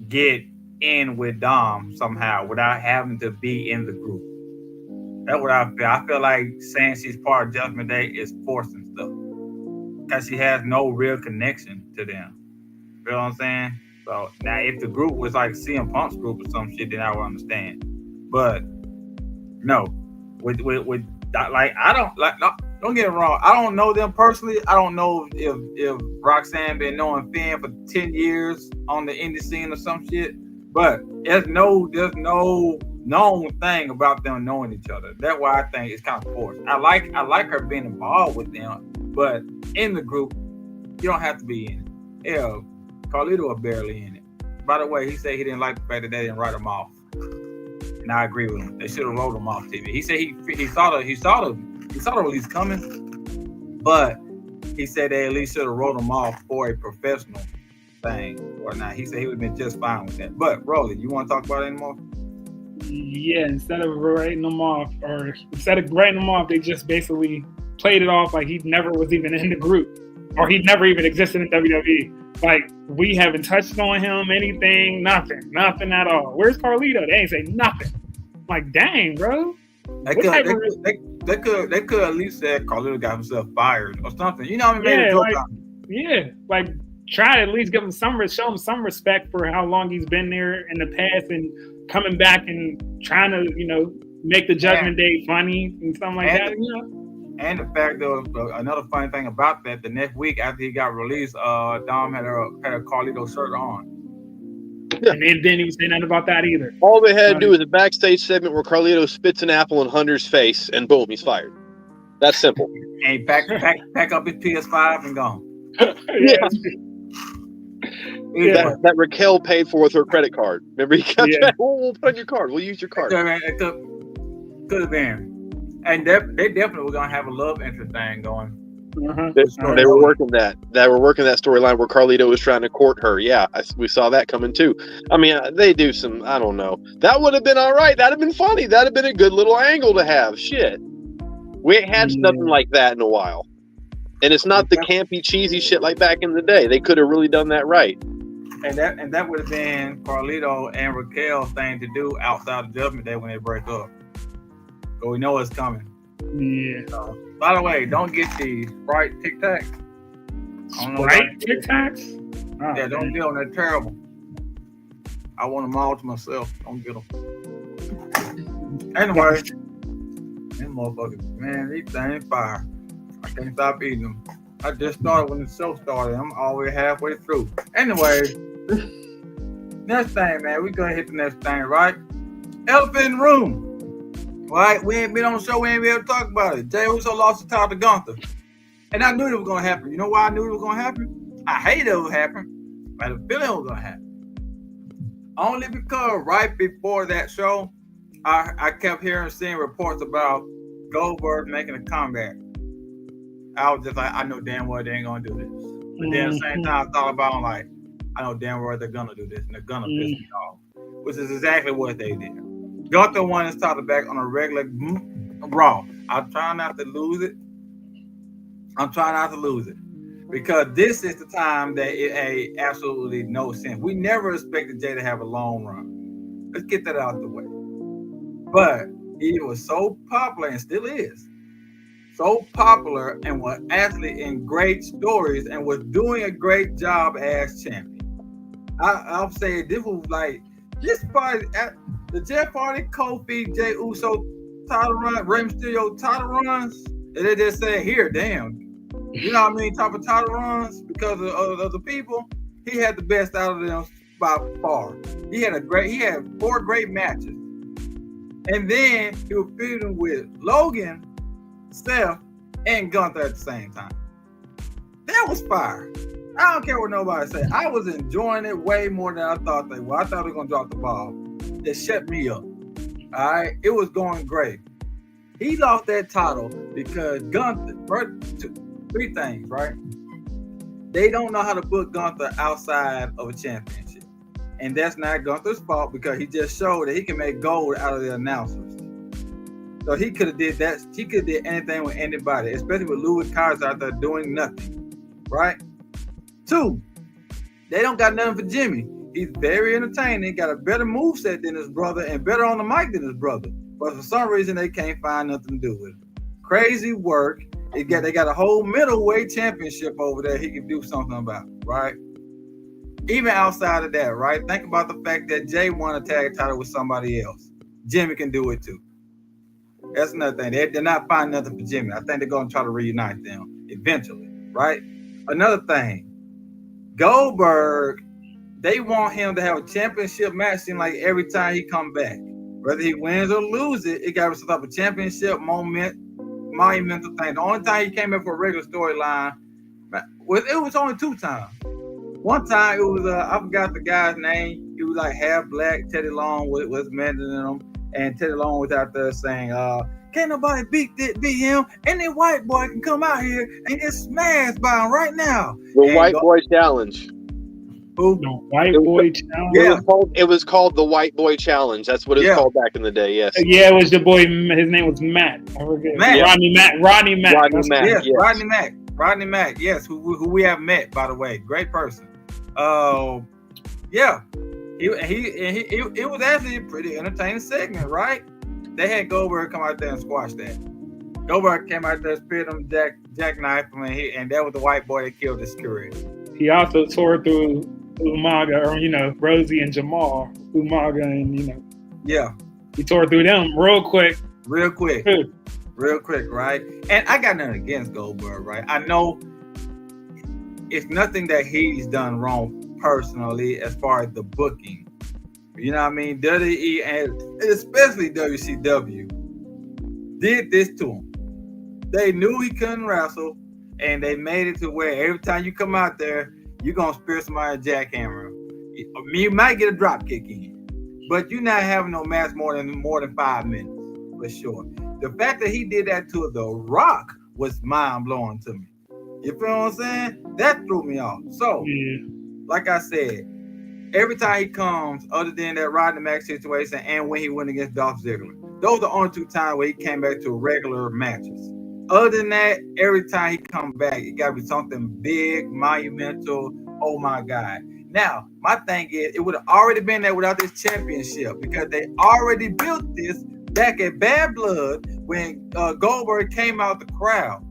get in with Dom somehow without having to be in the group. That's what I feel. I feel like saying she's part of Judgment Day is forcing stuff because she has no real connection to them. You know what I'm saying? So now, if the group was like CM Punk's group or some shit, then I would understand. But no, with I don't no, don't get it wrong. I don't know them personally. I don't know if Roxanne been knowing Finn for 10 years on the indie scene or some shit. But there's no known thing about them knowing each other. That's why I think it's kind of forced. I like her being involved with them, but in the group, you don't have to be in it. Yeah, Carlito was barely in it. By the way, he said he didn't like the fact that they didn't write him off, and I agree with him. They should have wrote him off TV. He said he saw the release coming, but he said they at least should have wrote him off for a professional thing or not. He said he would have been just fine with that. But Rolly, you want to talk about it anymore? Yeah, instead of writing them off, they just basically played it off like he never was even in the group, or he never even existed in WWE. Like, we haven't touched on him, anything, nothing at all. Where's Carlito? They ain't say nothing. I'm like, dang, bro. They could at least say Carlito got himself fired or something. You know what I mean? Like try to at least give him show him some respect for how long he's been there in the past and coming back and trying to, make the Judgment Day funny and something like that. And the fact that another funny thing about that, the next week after he got released, Dom had a Carlito shirt on. And they didn't even say nothing about that either. All they had to do was a backstage segment where Carlito spits an apple in Hunter's face, and boom, he's fired. That's simple. And he pack up his PS5 and gone. That Raquel paid for with her credit card. Remember, he kept that. We'll put on your card. We'll use your card. It could have been. And they definitely were gonna have a love interest thing going. They were working that. They were working that storyline where Carlito was trying to court her. Yeah, we saw that coming too. I mean, they do some. I don't know. That would have been all right. That'd have been funny. That'd have been a good little angle to have. Shit, we ain't had nothing like that in a while. And it's not the campy, cheesy shit like back in the day. They could have really done that right. And that would have been Carlito and Raquel's thing to do outside of Judgment Day when they break up. So we know it's coming. Yeah. So, by the way, don't get the Sprite Tic Tacs. Sprite Tic Tacs? Oh, yeah, don't get them. They're terrible. I want them all to myself. Don't get them. Anyway, them motherfuckers, man, these things fire. I can't stop eating them. I just started when the show started. I'm already halfway through. Anyway, next thing, man. We gonna hit the next thing, right? Elephant in the room. Right? We ain't been on the show. We ain't been able to talk about it. Jey Uso lost the title to Gunther. And I knew it was gonna happen. You know why I knew it was gonna happen? I hated it would happen. But I had a feeling it was gonna happen. Only because right before that show, I kept seeing reports about Goldberg making a comeback. I was just like, I know damn well they ain't gonna do this. But then at the same time, I thought about it, like, I know damn well they're gonna do this and they're gonna piss me off. Which is exactly what they did. Gunther won his title back on a regular Raw. I'm trying not to lose it. Because this is the time that it made absolutely no sense. We never expected Jey to have a long run. Let's get that out of the way. But he was so popular and still is. So popular and was actually in great stories and was doing a great job as champion. I'll say this was like this party at the Jeff Hardy, Kofi, Jey Uso title run, Rey Mysterio title runs, and they just said, here, damn. You know what I mean? Type of title runs because of the people. He had the best out of them by far. He had 4 great matches. And then he was feuding with Logan, Seth, and Gunther at the same time. That was fire. I don't care what nobody say. I was enjoying it way more than I thought they were. I thought they were going to drop the ball. It shut me up. All right? It was going great. He lost that title because Gunther, 3 things, right? They don't know how to put Gunther outside of a championship. And that's not Gunther's fault because he just showed that he can make gold out of the announcers. So he could have did that. He could have did anything with anybody, especially with Louis Kaiser out there doing nothing, right? 2, they don't got nothing for Jimmy. He's very entertaining, got a better moveset than his brother and better on the mic than his brother. But for some reason, they can't find nothing to do with it. Crazy work. They got a whole middleweight championship over there he can do something about, right? Even outside of that, right? Think about the fact that Jey won a tag title with somebody else. Jimmy can do it too. That's another thing. They're not finding nothing for Jimmy. I think they're going to try to reunite them eventually, right? Another thing, Goldberg, they want him to have a championship match seem like every time he come back. Whether he wins or loses it got some type of championship monumental thing. The only time he came in for a regular storyline, it was only 2 times. One time it was I forgot the guy's name. He was like half black. Teddy Long was mentioning him, and Teddy Long was out there saying, "Can't nobody beat him. Any white boy can come out here and get smashed by him right now." The White Boy Challenge. Who? The White Boy Challenge. Yeah. It was called the White Boy Challenge. That's what it was called back in the day. Yes. Yeah, it was your boy. His name was Matt. I forget. Matt. Rodney Mack. Yes, yes. Rodney Mack. Yes, who we have met, by the way. Great person. Yeah. It was actually a pretty entertaining segment, right? They had Goldberg come out there and squash that. Goldberg came out there, speared him, jackknifed him, and that was the white boy that killed his career. He also tore through Umaga, or Rosie and Jamal. Umaga and Yeah. he tore through them real quick. Real quick, right? And I got nothing against Goldberg, right? I know it's nothing that he's done wrong personally as far as the booking. You know what I mean? WWE and especially WCW did this to him. They knew he couldn't wrestle, and they made it to where every time you come out there, you're gonna spear somebody a jackhammer. You might get a drop kick in, but you're not having no match more than 5 minutes for sure. The fact that he did that to The Rock was mind blowing to me. You feel what I'm saying? That threw me off. So, like I said, every time he comes, other than that Rodney Mack situation and when he went against Dolph Ziggler, those are the only 2 times where he came back to regular matches. Other than that, every time he come back, it got to be something big, monumental. Oh my God. Now, my thing is, it would have already been there without this championship because they already built this back at Bad Blood when Goldberg came out the crowd.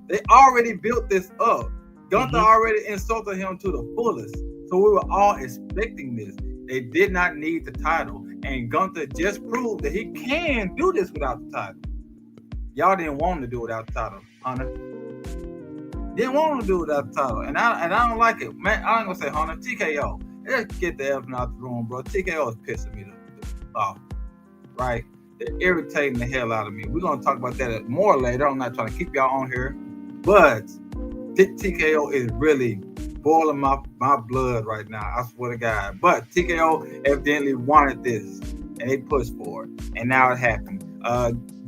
They already built this up. Gunther already insulted him to the fullest. So we were all expecting this. They did not need the title. And Gunther just proved that he can do this without the title. Y'all didn't want him to do it without the title, Hunter. Didn't want him to do it without the title. And I don't like it. Man, I ain't gonna say Hunter. TKO. Let's get the elephant out the room, bro. TKO is pissing me off. Right? They're irritating the hell out of me. We're gonna talk about that more later. I'm not trying to keep y'all on here. But TKO is really boiling my blood right now. I swear to God. But TKO evidently wanted this, and they pushed for it, and now it happened.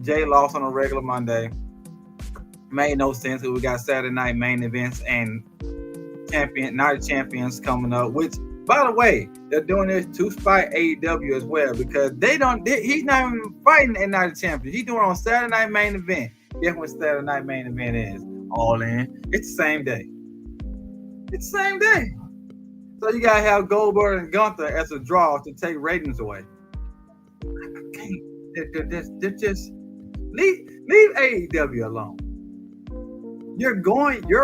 Jay lost on a regular Monday. Made no sense. We got Saturday night main events and Night of Champions coming up. Which, by the way, they're doing this to spite AEW as well because he's not even fighting in Night of Champions. He's doing it on Saturday night main event. Guess what Saturday night main event is? All in. It's the same day. It's the same day. So you gotta have Goldberg and Gunther as a draw to take ratings away. I can't. They're just leave AEW alone. Your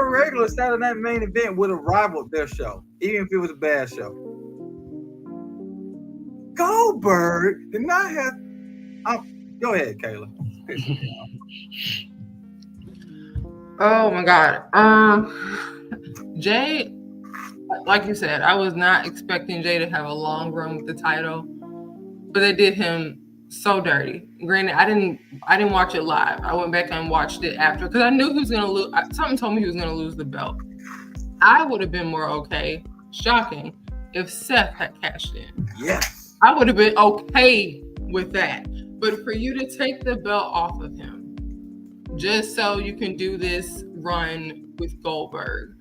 regular Saturday night main event would have rivaled their show, even if it was a bad show. Goldberg did not have. Go ahead, Kayla. Oh my God. Jay, like you said, I was not expecting Jay to have a long run with the title, but they did him so dirty. Granted, I didn't watch it live. I went back and watched it after because I knew he was gonna lose. Something told me he was gonna lose the belt. I would have been more okay, shocking, if Seth had cashed in. Yes. I would have been okay with that. But for you to take the belt off of him just so you can do this run with Goldberg,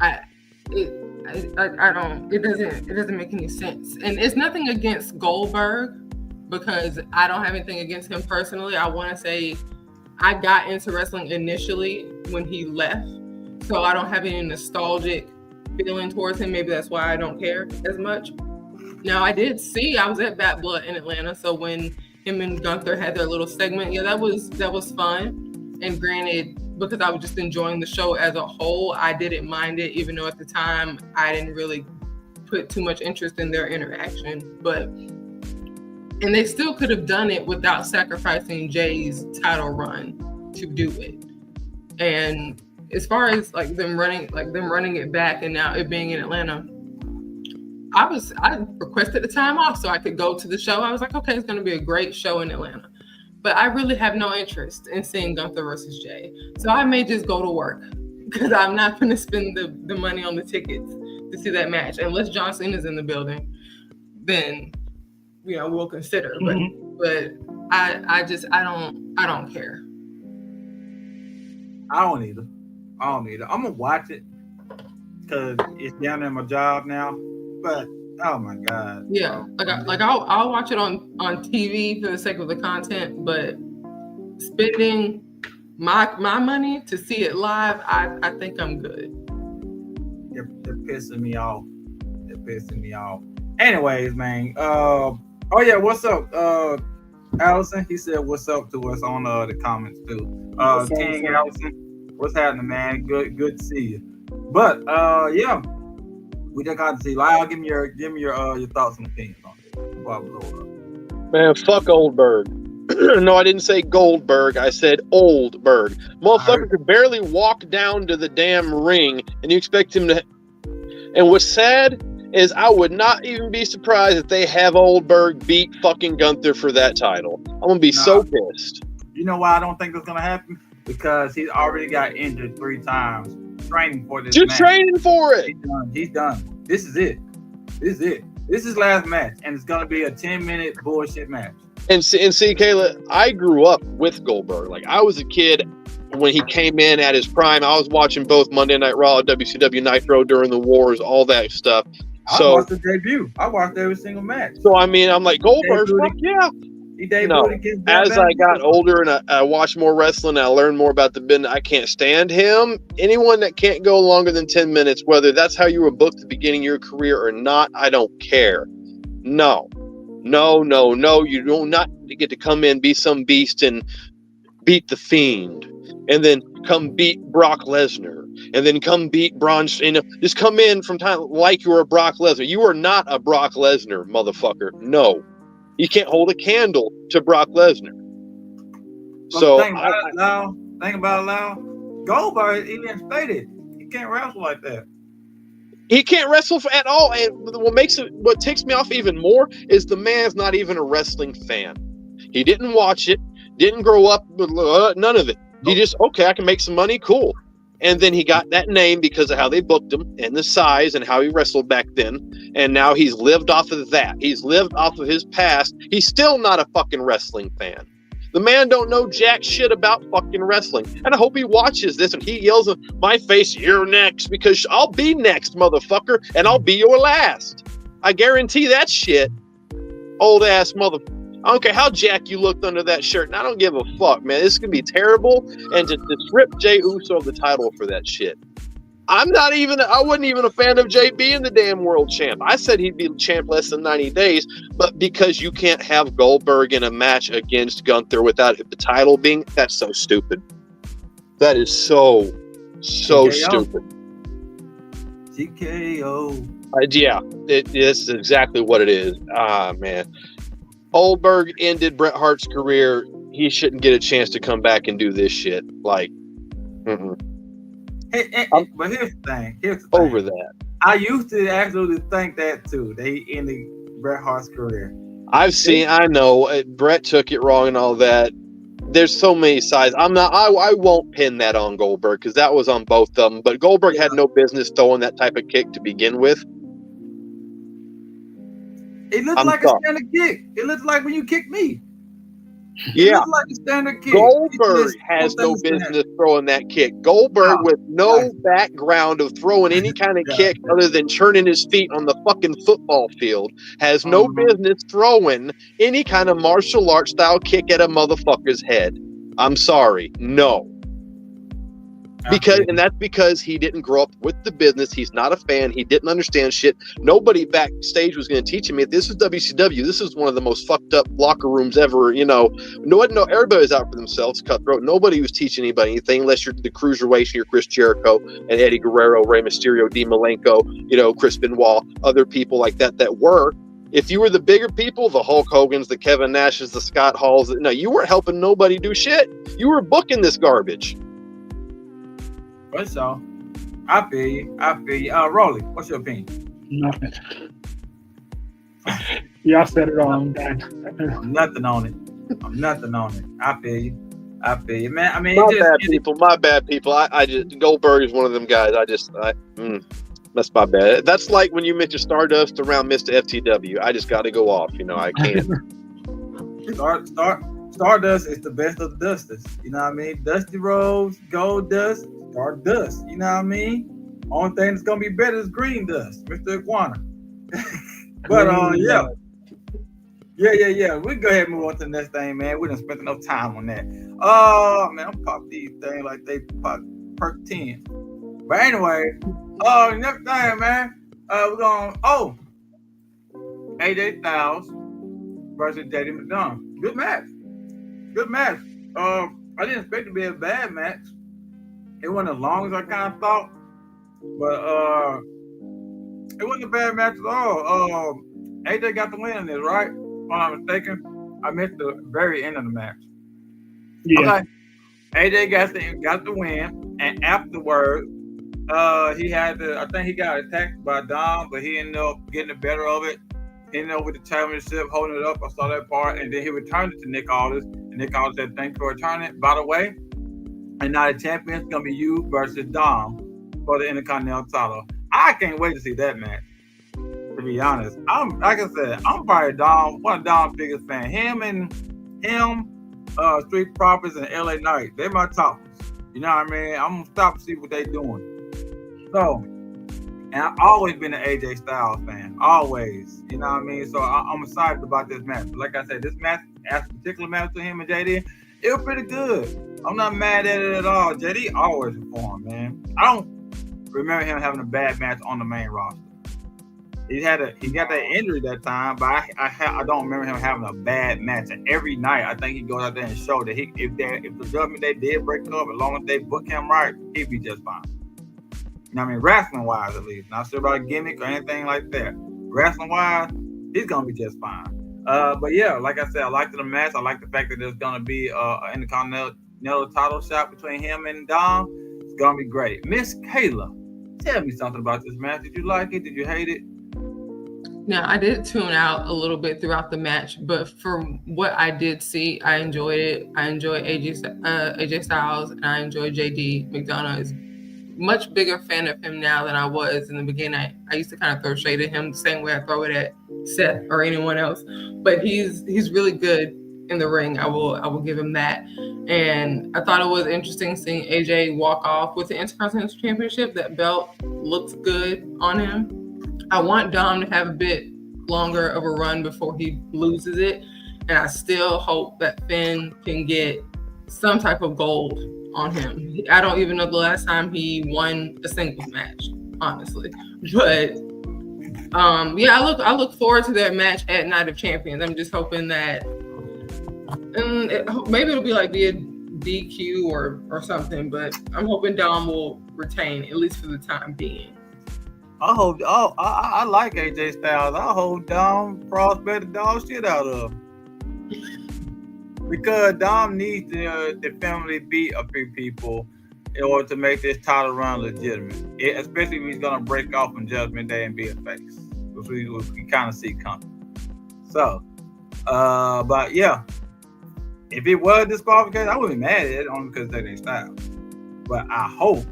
it doesn't make any sense. And it's nothing against Goldberg because I don't have anything against him personally. I want to say I got into wrestling initially when he left, so I don't have any nostalgic feeling towards him. Maybe that's why I don't care as much. Now I was at Bad Blood in Atlanta, so when him and Gunther had their little segment, that was fun. And granted, because I was just enjoying the show as a whole, I didn't mind it, even though at the time I didn't really put too much interest in their interaction. And they still could have done it without sacrificing Jay's title run to do it. And as far as them running it back and now it being in Atlanta, I requested the time off so I could go to the show. I was like, okay, it's going to be a great show in Atlanta. But I really have no interest in seeing Gunther versus Jay. So I may just go to work because I'm not going to spend the money on the tickets to see that match. Unless John Cena's in the building, then, we'll consider. But I don't care. I don't either. I'm going to watch it because it's down there my job now. But, oh my God. Yeah. I'll watch it on TV for the sake of the content, but spending my money to see it live, I think I'm good. They're pissing me off. Anyways, man. What's up? Allison, he said what's up to us on the comments too. King Allison, what's happening, man? Good to see you. But we just got to see. Lyle, give me your thoughts and opinions on it. Blah, blah, blah. Man, fuck Oldberg. No, I didn't say Goldberg. I said Oldberg. Motherfucker could barely walk down to the damn ring, and you expect him to. And what's sad is I would not even be surprised if they have Oldberg beat fucking Gunther for that title. I'm gonna be so pissed. You know why I don't think it's gonna happen? Because he's already got injured 3 times training for this. You're match. training for it. He's done. This is it. This is his last match, and it's gonna be a 10-minute bullshit match. And see, Kayla, I grew up with Goldberg. Like, I was a kid when he came in at his prime. I was watching both Monday Night Raw, WCW Nitro during the wars, all that stuff. I watched the debut. I watched every single match. So, I mean, I'm like, Goldberg, fuck yeah. He debuted against as I got older and I watched more wrestling, I learned more about the business. I can't stand him. Anyone that can't go longer than 10 minutes, whether that's how you were booked at the beginning of your career or not, I don't care. No. You do not get to come in, be some beast, and beat the Fiend, and then come beat Brock Lesnar, and then come beat Braun. Just come in from time like you were a Brock Lesnar. You are not a Brock Lesnar, motherfucker. No, you can't hold a candle to Brock Lesnar. So think about it now. Goldberg even stated he can't wrestle like that. He can't wrestle at all, and what ticks me off even more is the man's not even a wrestling fan. He didn't watch it, didn't grow up with none of it. He just, okay, I can make some money, cool. And then he got that name because of how they booked him and the size and how he wrestled back then. And now he's lived off of that. He's lived off of his past. He's still not a fucking wrestling fan. The man don't know jack shit about fucking wrestling. And I hope he watches this and he yells in my face, "You're next," because I'll be next, motherfucker, and I'll be your last. I guarantee that shit. Old ass motherfucker. I don't care how jack you looked under that shirt, and I don't give a fuck, man. This is gonna be terrible. And to strip Jey Uso of the title for that shit. I wasn't even a fan of Jey being the damn world champ. I said he'd be champ less than 90 days, but because you can't have Goldberg in a match against Gunther without the title being, that's so stupid. That is so stupid. TKO. This is exactly what it is. Man. Goldberg ended Bret Hart's career. He shouldn't get a chance to come back and do this shit. Like, but here's the thing. Over that. I used to actually think that too. They ended Bret Hart's career. I know Bret took it wrong and all that. There's so many sides. I won't pin that on Goldberg because that was on both of them. But Goldberg had no business throwing that type of kick to begin with. It looked like a standard kick. It looked like when you kicked me. Yeah, like a standard kick. Goldberg has no business throwing that kick. Goldberg with no background of throwing any kind of kick other than churning his feet on the fucking football field has no business throwing any kind of martial arts style kick at a motherfucker's head. I'm sorry. No. That's because he didn't grow up with the business. He's not a fan. He didn't understand shit. Nobody backstage was going to teach him it. This is WCW. This is one of the most fucked up locker rooms ever. Everybody was out for themselves, cutthroat. Nobody was teaching anybody anything unless you're the Cruiserweight, you're Chris Jericho and Eddie Guerrero, Rey Mysterio, Dean Malenko, Chris Benoit, other people like that were. If you were the bigger people, the Hulk Hogans, the Kevin Nashes, the Scott Halls, no, you weren't helping nobody do shit. You were booking this garbage. What's all? I feel you. Rolly, what's your opinion? Nothing. Y'all said it all. I'm done. I'm nothing on it. I feel you, man. I mean, My bad, people. I just Goldberg is one of them guys. That's my bad. That's like when you mention Stardust around Mr. FTW. I just got to go off. I can't. Stardust is the best of the dusters. You know what I mean? Dusty Rhodes, Gold Dust, Stardust. You know what I mean? Only thing that's gonna be better is Green Dust, Mr. Iguana. But yeah. We can go ahead and move on to the next thing, man. We done spent enough time on that. Man, I'm pop these things like they pop perk 10. But anyway, next thing, man. We're going AJ Styles versus JD McDonough. Good match. I didn't expect it to be a bad match. It wasn't as long as I kind of thought, but it wasn't a bad match at all. AJ got the win in this, right? If I'm not mistaken. I missed the very end of the match. Yeah. Okay. AJ got the win, and afterwards, he had I think he got attacked by Dom, but he ended up getting the better of it. He ended up with the championship, holding it up. I saw that part, and then he returned it to Nick Aldis. And Nick Aldis said, "Thanks for returning it, by the way." And now the champion's gonna be you versus Dom for the Intercontinental title. I can't wait to see that match. To be honest, I'm probably one of Dom's biggest fans. Him, Street Profits and LA Knight. They're my toppers. You know what I mean? I'm gonna stop to see what they're doing. So, and I've always been an AJ Styles fan. Always. You know what I mean? So I'm excited about this match. But like I said, this match, as a particular match to him and JD, it was pretty good. I'm not mad at it at all. JD always performed, man. I don't remember him having a bad match on the main roster. He got that injury that time, but I don't remember him having a bad match. And every night, I think he goes out there and show that if the judgment they did break up, as long as they book him right, he'd be just fine. You know what I mean? Wrestling wise, at least. Not sure about a gimmick or anything like that. Wrestling wise, he's gonna be just fine. But yeah, like I said, I liked the match. I like the fact that there's gonna be an Intercontinental title shot between him and Dom. It's gonna be great. Miss Kayla, tell me something about this match. Did you like it? Did you hate it? Now, I did tune out a little bit throughout the match, but from what I did see, I enjoyed it. I enjoyed AJ Styles, and I enjoyed JD McDonough. Is much bigger fan of him now than I was in the beginning. I used to kind of throw shade at him the same way I throw it at Seth or anyone else, but he's really good in the ring. I will give him that. And I thought it was interesting seeing AJ walk off with the Intercontinental Championship. That belt looks good on him. I want Dom to have a bit longer of a run before he loses it. And I still hope that Finn can get some type of gold on him. I don't even know the last time he won a singles match, honestly. But yeah, I look forward to that match at Night of Champions. I'm just hoping that maybe it'll be like via DQ or something, but I'm hoping Dom will retain, at least for the time being. I like AJ Styles. I hope Dom prospect the dog shit out of him. Because Dom needs to definitely beat a few people in order to make this title run legitimate. Especially if he's going to break off on Judgment Day and be a face, which we kind of see coming. So, but yeah, if it was disqualification, I wouldn't be mad at it only because they didn't style. But I hope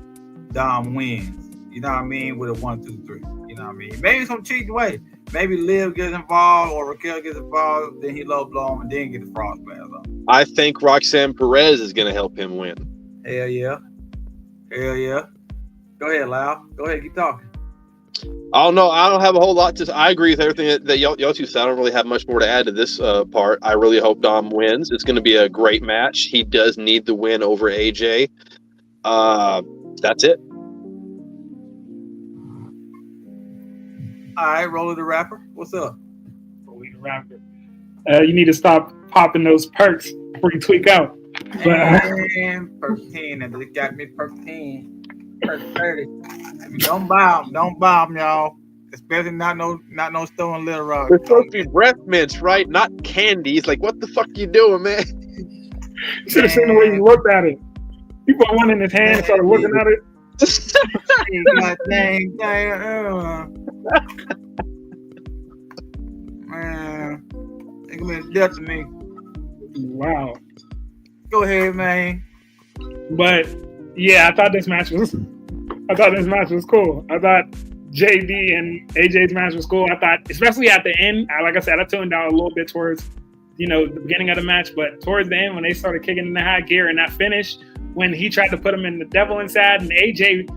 Dom wins. You know what I mean? With a 1, 2, 3. You know what I mean? Maybe some cheating way. Maybe Liv gets involved or Raquel gets involved, then he low blow him and then get the frost blast on. I think Roxanne Perez is going to help him win. Hell yeah. Go ahead, Lau. Go ahead, keep talking. I don't know. I don't have a whole lot to. I agree with everything that y'all two said. I don't really have much more to add to this part. I really hope Dom wins. It's going to be a great match. He does need the win over AJ. That's it. All right, Roller the Rapper. What's up? Roller the Rapper. You need to stop popping those perks before you tweak out. Man, perk 10. That just got me perk 10. Perk 30. Don't buy them, y'all. Especially not no Stone Little Rock. They're supposed to be breath mints, right? Not candies. Like, what the fuck you doing, man? You should have seen the way you looked at it. He put one in his hand and started looking at it. Man, think mean death to me. Wow. Go ahead, man. But yeah, I thought this match was cool. I thought JD and AJ's match was cool. I thought, especially at the end, like I said, I tuned down a little bit towards, the beginning of the match, but towards the end when they started kicking in the high gear and that finish, when he tried to put him in the devil inside and AJ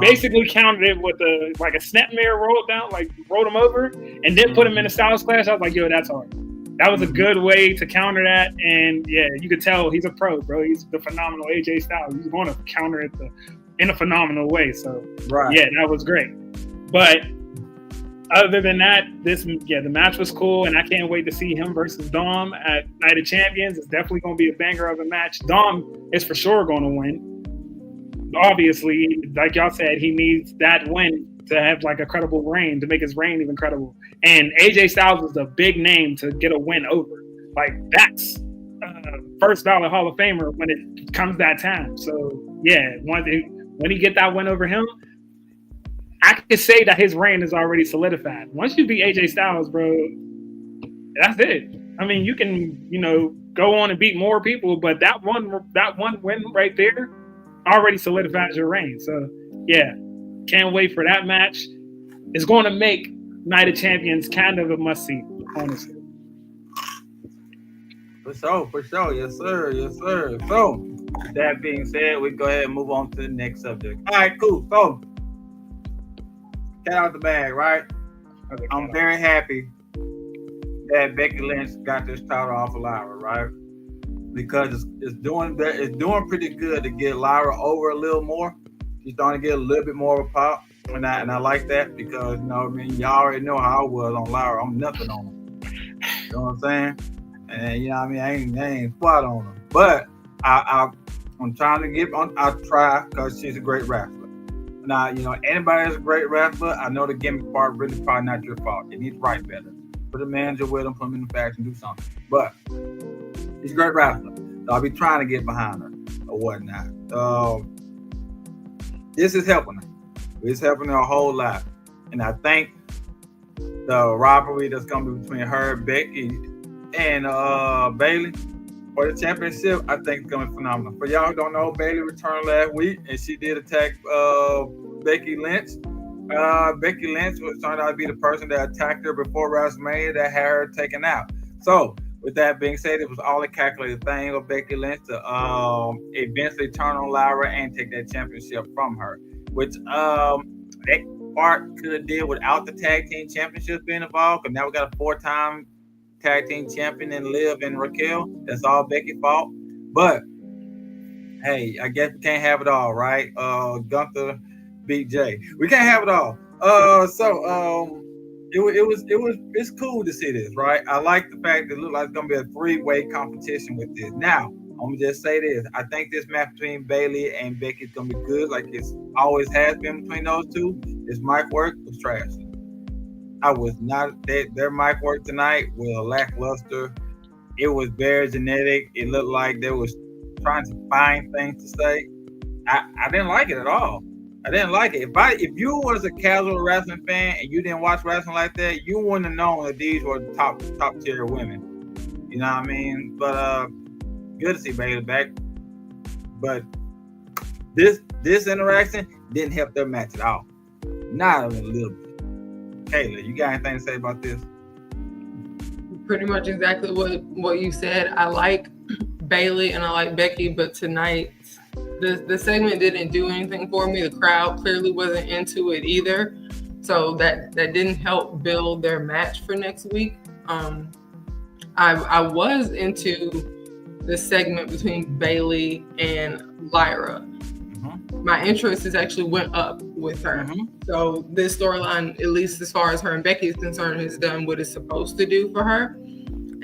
basically countered it with a snapmare rolled him over and then put him in a Styles Clash. I was like, yo, that's hard. That was a good way to counter that. And yeah, you could tell he's a pro, bro. He's the phenomenal AJ Styles. He's going to counter it in a phenomenal way. So yeah, that was great. But other than that, the match was cool, and I can't wait to see him versus Dom at Night of Champions. It's definitely going to be a banger of a match. Dom is for sure going to win. Obviously, like y'all said, he needs that win to have a credible reign, to make his reign even credible. And AJ Styles is a big name to get a win over. That's first ballot Hall of Famer when it comes that time. So yeah, when he get that win over him, I could say that his reign is already solidified. Once you beat AJ Styles, bro, that's it. I mean, you can, go on and beat more people, but that one win right there already solidifies your reign. So, yeah, can't wait for that match. It's going to make Night of Champions kind of a must-see, honestly. For sure. Yes, sir. So, with that being said, we go ahead and move on to the next subject. All right, cool. So, cat out the bag, right? I'm very happy that Becky Lynch got this title off of Lyra, right? Because it's doing pretty good to get Lyra over a little more. She's starting to get a little bit more of a pop, and I like that because y'all already know how I was on Lyra. I'm nothing on her. You know what I'm saying? And I ain't squat on her, but I'm trying to get on. I try because she's a great wrestler. Now, anybody that's a great wrestler, I know the gimmick part really probably not your fault. You need to write better. Put a manager with him, put him in the faction, do something. But she's a great wrestler. So I'll be trying to get behind her or whatnot. This is helping her. It's helping her a whole lot. And I think the rivalry that's going to be between her, Becky, and Bayley for the championship, I think it's going to be phenomenal. For y'all who don't know, Bayley returned last week, and she did attack Becky Lynch. Becky Lynch turned out to be the person that attacked her before WrestleMania that had her taken out. So, with that being said, it was all a calculated thing of Becky Lynch to eventually turn on Lyra and take that championship from her, which that part could have did without the tag team championships being involved, because now we got a 4-time tag team champion in Liv and Raquel. That's all Becky's fault. But hey, I guess we can't have it all, right? Gunther beat Jay. We can't have it all. It's cool to see this, right? I like the fact that it looks like it's gonna be a 3-way competition with this. Now, I'm gonna just say this. I think this match between Bayley and Becky is gonna be good, like it always has been between those two. This mic work was trash. I was not their mic work tonight was lackluster. It was very genetic. It looked like they was trying to find things to say. I didn't like it at all. I didn't like it. If you was a casual wrestling fan and you didn't watch wrestling like that, you wouldn't have known that these were top tier women. You know what I mean? But good to see Bayley back. But this interaction didn't help their match at all. Not even a little bit. Kayla, you got anything to say about this? Pretty much exactly what you said. I like Bayley and I like Becky, but tonight the segment didn't do anything for me. The crowd clearly wasn't into it either, so that didn't help build their match for next week. I was into the segment between Bayley and Lyra. My interest has actually went up with her. So this storyline, at least as far as her and Becky is concerned, has done what it's supposed to do for her.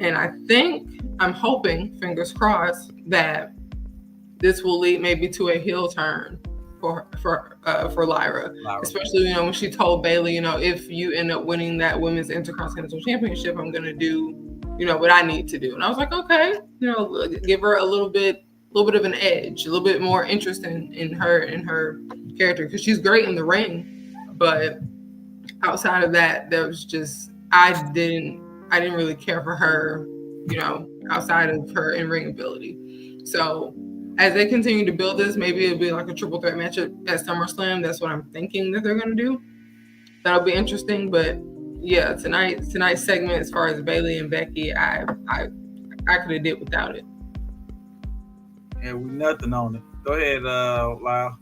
And I'm hoping, fingers crossed, that this will lead maybe to a heel turn for Lyra. Especially, when she told Bayley, if you end up winning that Women's Intercontinental Championship, I'm gonna do, what I need to do. And I was like, okay, give her a little bit of an edge, a little bit more interest in her character, because she's great in the ring. But outside of that, there was just, I didn't I didn't really care for her, outside of her in-ring ability. So as they continue to build this, maybe it'll be like a triple threat matchup at SummerSlam. That's what I'm thinking that they're going to do. That'll be interesting. But yeah, tonight's segment, as far as Bayley and Becky, I could have did without it. Yeah, we nothing on it. Go ahead, Lyle.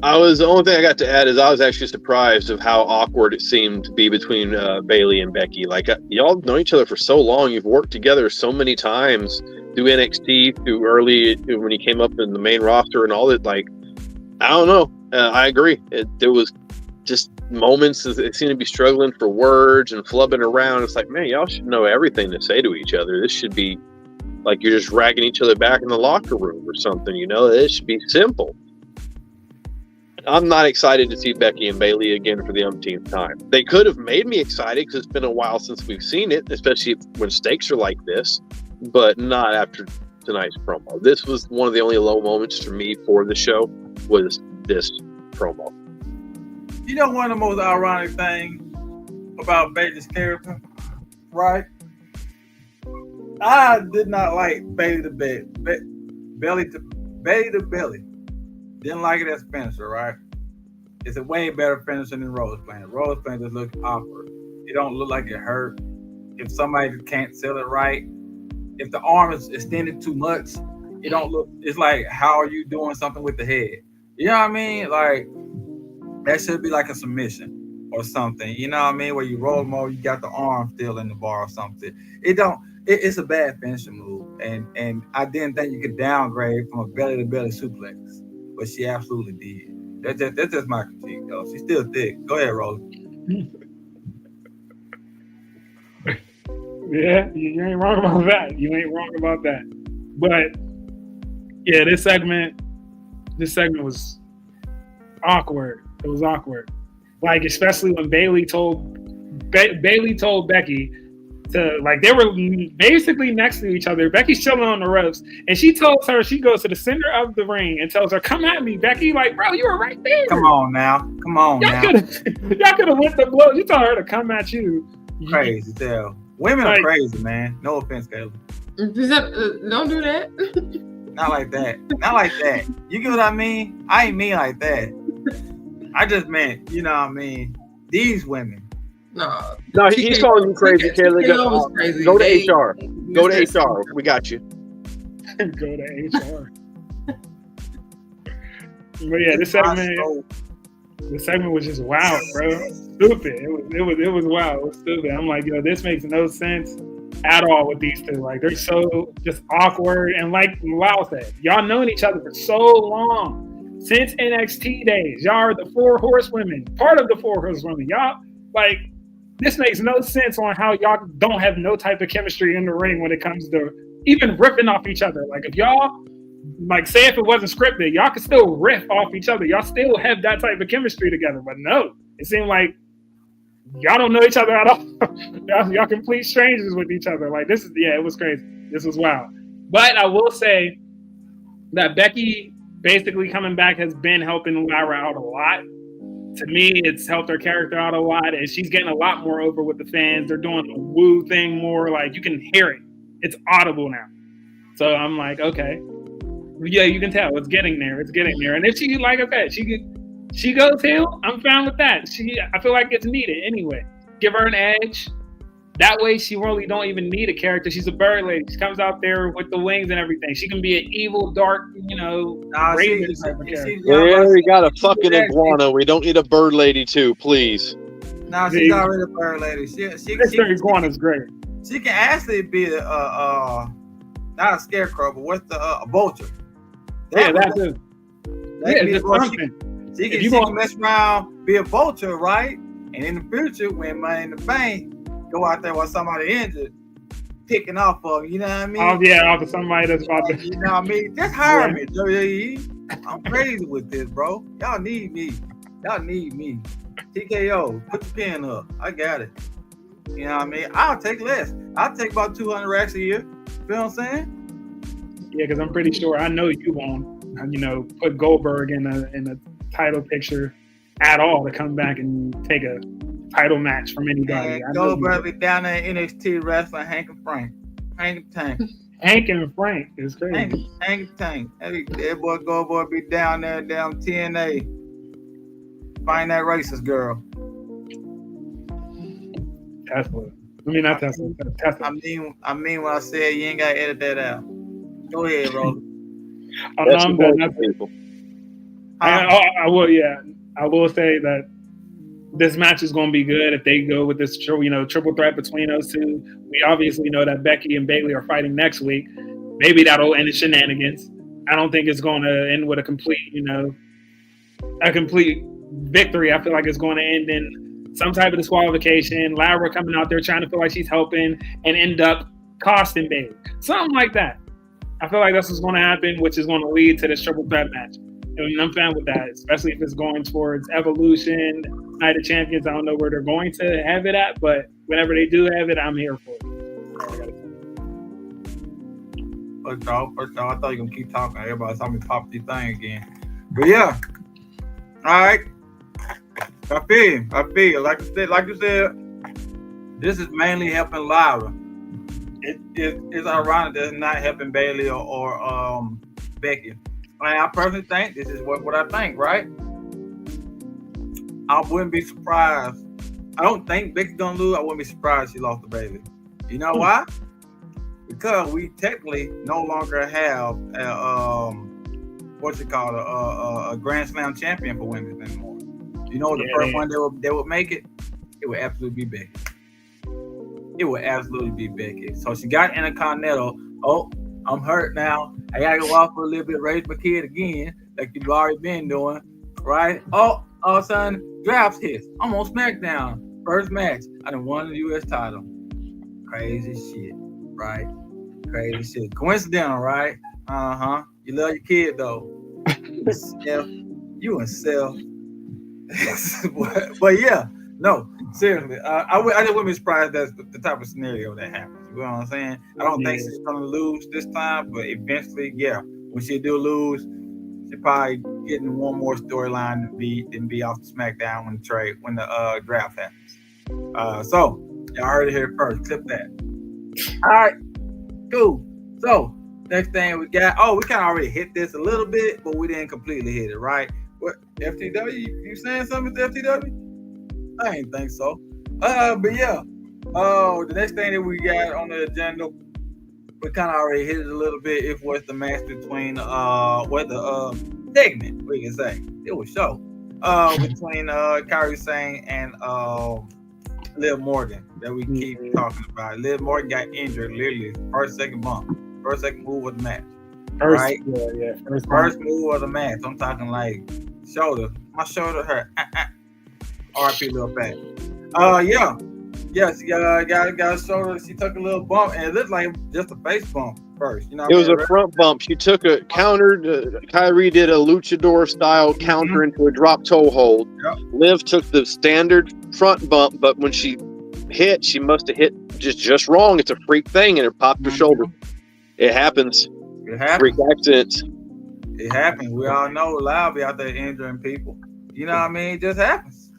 The only thing I got to add is I was actually surprised of how awkward it seemed to be between Bayley and Becky. Like, y'all know each other for so long. You've worked together so many times through NXT, through early when you came up in the main roster and all that. Like, I don't know. I agree. There was just moments that they seem to be struggling for words and flubbing around. It's like, man, y'all should know everything to say to each other. This should be like you're just ragging each other back in the locker room or something. It should be simple. I'm not excited to see Becky and Bayley again for the umpteenth time. They could have made me excited because it's been a while since we've seen it, especially when stakes are like this, but not after tonight's promo. This was one of the only low moments for me for the show was this promo. One of the most ironic things about Bayley's character, right? I did not like Bayley to Belly to Belly. Didn't like it as a finisher, right? It's a way better finisher than Rose playing. Rose playing just looks awkward. It don't look like it hurt. If somebody can't sell it right, if the arm is extended too much, it don't look. It's like, how are you doing something with the head? You know what I mean? Like, that should be like a submission or something. You know what I mean? Where you roll more, you got the arm still in the bar or something. It's a bad finishing move, and I didn't think you could downgrade from a belly to belly suplex. But she absolutely did. That's just my critique, though. She's still thick. Go ahead, Rose. Yeah, you ain't wrong about that. You ain't wrong about that. But yeah, this segment was awkward. It was awkward. Like, especially when Bayley told Becky to, like, they were basically next to each other. Becky's chilling on the ropes, and she tells her, she goes to the center of the ring and tells her, "Come at me, Becky." Like, bro, you were right there. Come on now. Y'all could have went the blow. You told her to come at you. Crazy, tell. Women are crazy, man. No offense, Caleb. Don't do that. Not like that. Not like that. You get what I mean? I ain't mean like that. I just meant, you know what I mean? These women. No, he's calling you crazy, Caleb. Crazy. Go to HR. Go to HR. We got you. Go to HR. But yeah, this segment was just wild, bro. Stupid. It was wild. It was stupid. I'm like, this makes no sense at all with these two. Like, they're so just awkward. And like Lyle said, y'all known each other for so long. Since NXT days. Y'all are the Four Horsewomen. Part of the Four Horsewomen. Y'all, like, this makes no sense on how y'all don't have no type of chemistry in the ring when it comes to even riffing off each other. Like, if y'all, like, say if it wasn't scripted, y'all could still riff off each other. Y'all still have that type of chemistry together. But no, it seemed like y'all don't know each other at all. y'all complete strangers with each other. Like, it was crazy. This was wild. But I will say that Becky basically coming back has been helping Lyra out a lot. To me, it's helped her character out a lot, and she's getting a lot more over with the fans. They're doing the woo thing more. Like, you can hear it. It's audible now. So I'm like, okay. Yeah, you can tell. It's getting there. And if she, like I said, she goes heel, I'm fine with that. I feel like it's needed anyway. Give her an edge. That way, she really don't even need a character. She's a bird lady. She comes out there with the wings and everything. She can be an evil, dark, raven type of character. Yeah, we got a fucking iguana. We don't need a bird lady too, please. No, she's already a bird lady. She iguana's great. She can actually be not a scarecrow, but what's a vulture? That's it. She can mess around, be a vulture, right? And in the future, when Money in the Bank go out there while somebody injured, picking off of, you know what I mean? Oh yeah, off of somebody that's about to. You know what I mean? Just hire me, WWE. I'm crazy with this, bro. Y'all need me. TKO, put the pen up. I got it. You know what I mean? I'll take less. I'll take about 200 racks a year. You know what I'm saying? Yeah, because I'm pretty sure I know you won't, put Goldberg in a title picture at all to come back and take title match from anybody. And Goldberg be down there in NXT wrestling Hank and Frank. Hank and Tank. Hank and Frank is crazy. Hank and Tank. That boy Goldberg be down there down TNA. Find that racist girl. Tesla. I mean, not Tesla. Tesla. I mean when I said you ain't gotta edit that out. Go ahead, bro. I'm done. People. I will. Yeah, I will say that this match is going to be good if they go with this, triple threat between those two. We obviously know that Becky and Bayley are fighting next week. Maybe that'll end in shenanigans. I don't think it's going to end with a complete victory. I feel like it's going to end in some type of disqualification. Lara coming out there trying to feel like she's helping and end up costing Bayley. Something like that. I feel like that's what's going to happen, which is going to lead to this triple threat match. And I'm fine with that, especially if it's going towards Evolution, Night of Champions. I don't know where they're going to have it at, but whenever they do have it, I'm here for it. First off, I thought you were going to keep talking. Everybody saw me pop this thing again. But yeah. All right. I feel. Like you said, this is mainly helping Lyra. It's ironic that it's not helping Bayley or Becky. And I personally think this is what I think, right? I wouldn't be surprised. I don't think Becky's gonna lose. I wouldn't be surprised if she lost to Bayley. You know why? Because we technically no longer have a Grand Slam champion for women anymore. You know, the first one they would make it would absolutely be Becky. It would absolutely be Becky. So she got Intercontinental. Oh, I'm hurt now. I gotta go off for a little bit, raise my kid again, like you've already been doing, right? Oh, all of a sudden, drafts hits. I'm on SmackDown. First match. I done won the U.S. title. Crazy shit, right? Crazy shit. Coincidental, right? Uh-huh. You love your kid, though. You and Self. But yeah, no, seriously. I just wouldn't be surprised that's the type of scenario that happens. You know what I'm saying? I don't think she's gonna lose this time, but eventually, yeah, when she do lose, she probably getting one more storyline than be off the SmackDown when the draft happens. So y'all heard it here first. Clip that. All right, cool. So next thing we got. Oh, we kind of already hit this a little bit, but we didn't completely hit it, right? What FTW? You saying something with FTW? I ain't think so. But yeah. Oh, the next thing that we got on the agenda, we kind of already hit it a little bit. It was the match between segment, we can say. It was show. Between Kairi Sane and Liv Morgan that we keep talking about. Liv Morgan got injured literally first second move of the match. First move of the match. I'm talking like shoulder. My shoulder hurt. RP Lil Fat. Yeah. Yes, got a shoulder. She took a little bump, and it looked like just a face bump first. You know, it was a front bump. She took a counter. Kyrie did a luchador style counter into a drop toe hold. Yep. Liv took the standard front bump, but when she hit, she must have hit just wrong. It's a freak thing, and it popped her shoulder. It happens. Freak accidents. It happens. We all know Lyle be out there injuring people. You know what I mean? It just happens.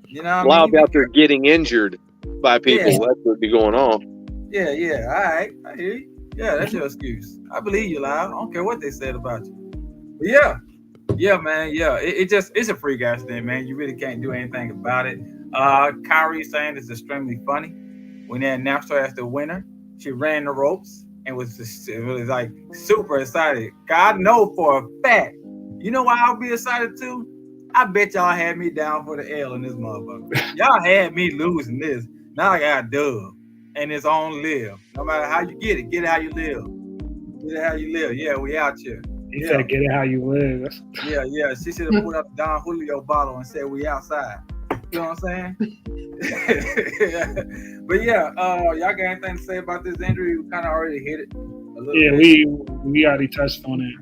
You know what I mean? Be out there getting injured by people. Yeah. That's what be going on. Yeah. All right. I hear you. Yeah, that's your excuse. I believe you, Lyle. I don't care what they said about you. But yeah, man. Yeah, it's a freak accident, man. You really can't do anything about it. Kairi Sane is extremely funny. When they announced her as the winner, she ran the ropes and was like super excited. God know for a fact. You know why I'll be excited too? I bet y'all had me down for the L in this motherfucker. Y'all had me losing this. Now I got a dub. And it's on Live. No matter how you get it how you live. Get it how you live. Yeah, we out here. He said get it how you live. Yeah. She should have put up Don Julio bottle and said we outside. You know what I'm saying? But yeah, y'all got anything to say about this injury? We kind of already hit it a little bit. we already touched on it.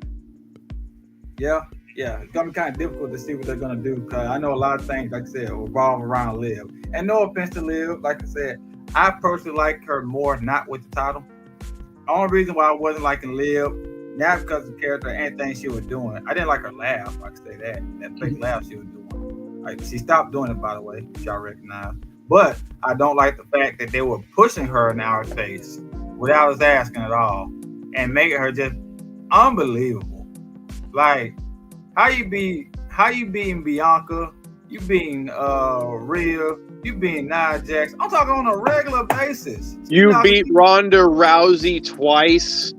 Yeah, it's gonna be kind of difficult to see what they're gonna do because I know a lot of things, like I said, revolve around Liv. And no offense to Liv, like I said, I personally like her more not with the title. The only reason why I wasn't liking Liv, not because of the character or anything she was doing. I didn't like her laugh, I can say that fake laugh she was doing. Like, she stopped doing it, by the way, if y'all recognize. But I don't like the fact that they were pushing her in our face without us asking at all and making her just unbelievable. Like, how you beating Bianca, you beating Rhea, you beating Nia Jax. I'm talking on a regular basis. You beat Ronda Rousey twice.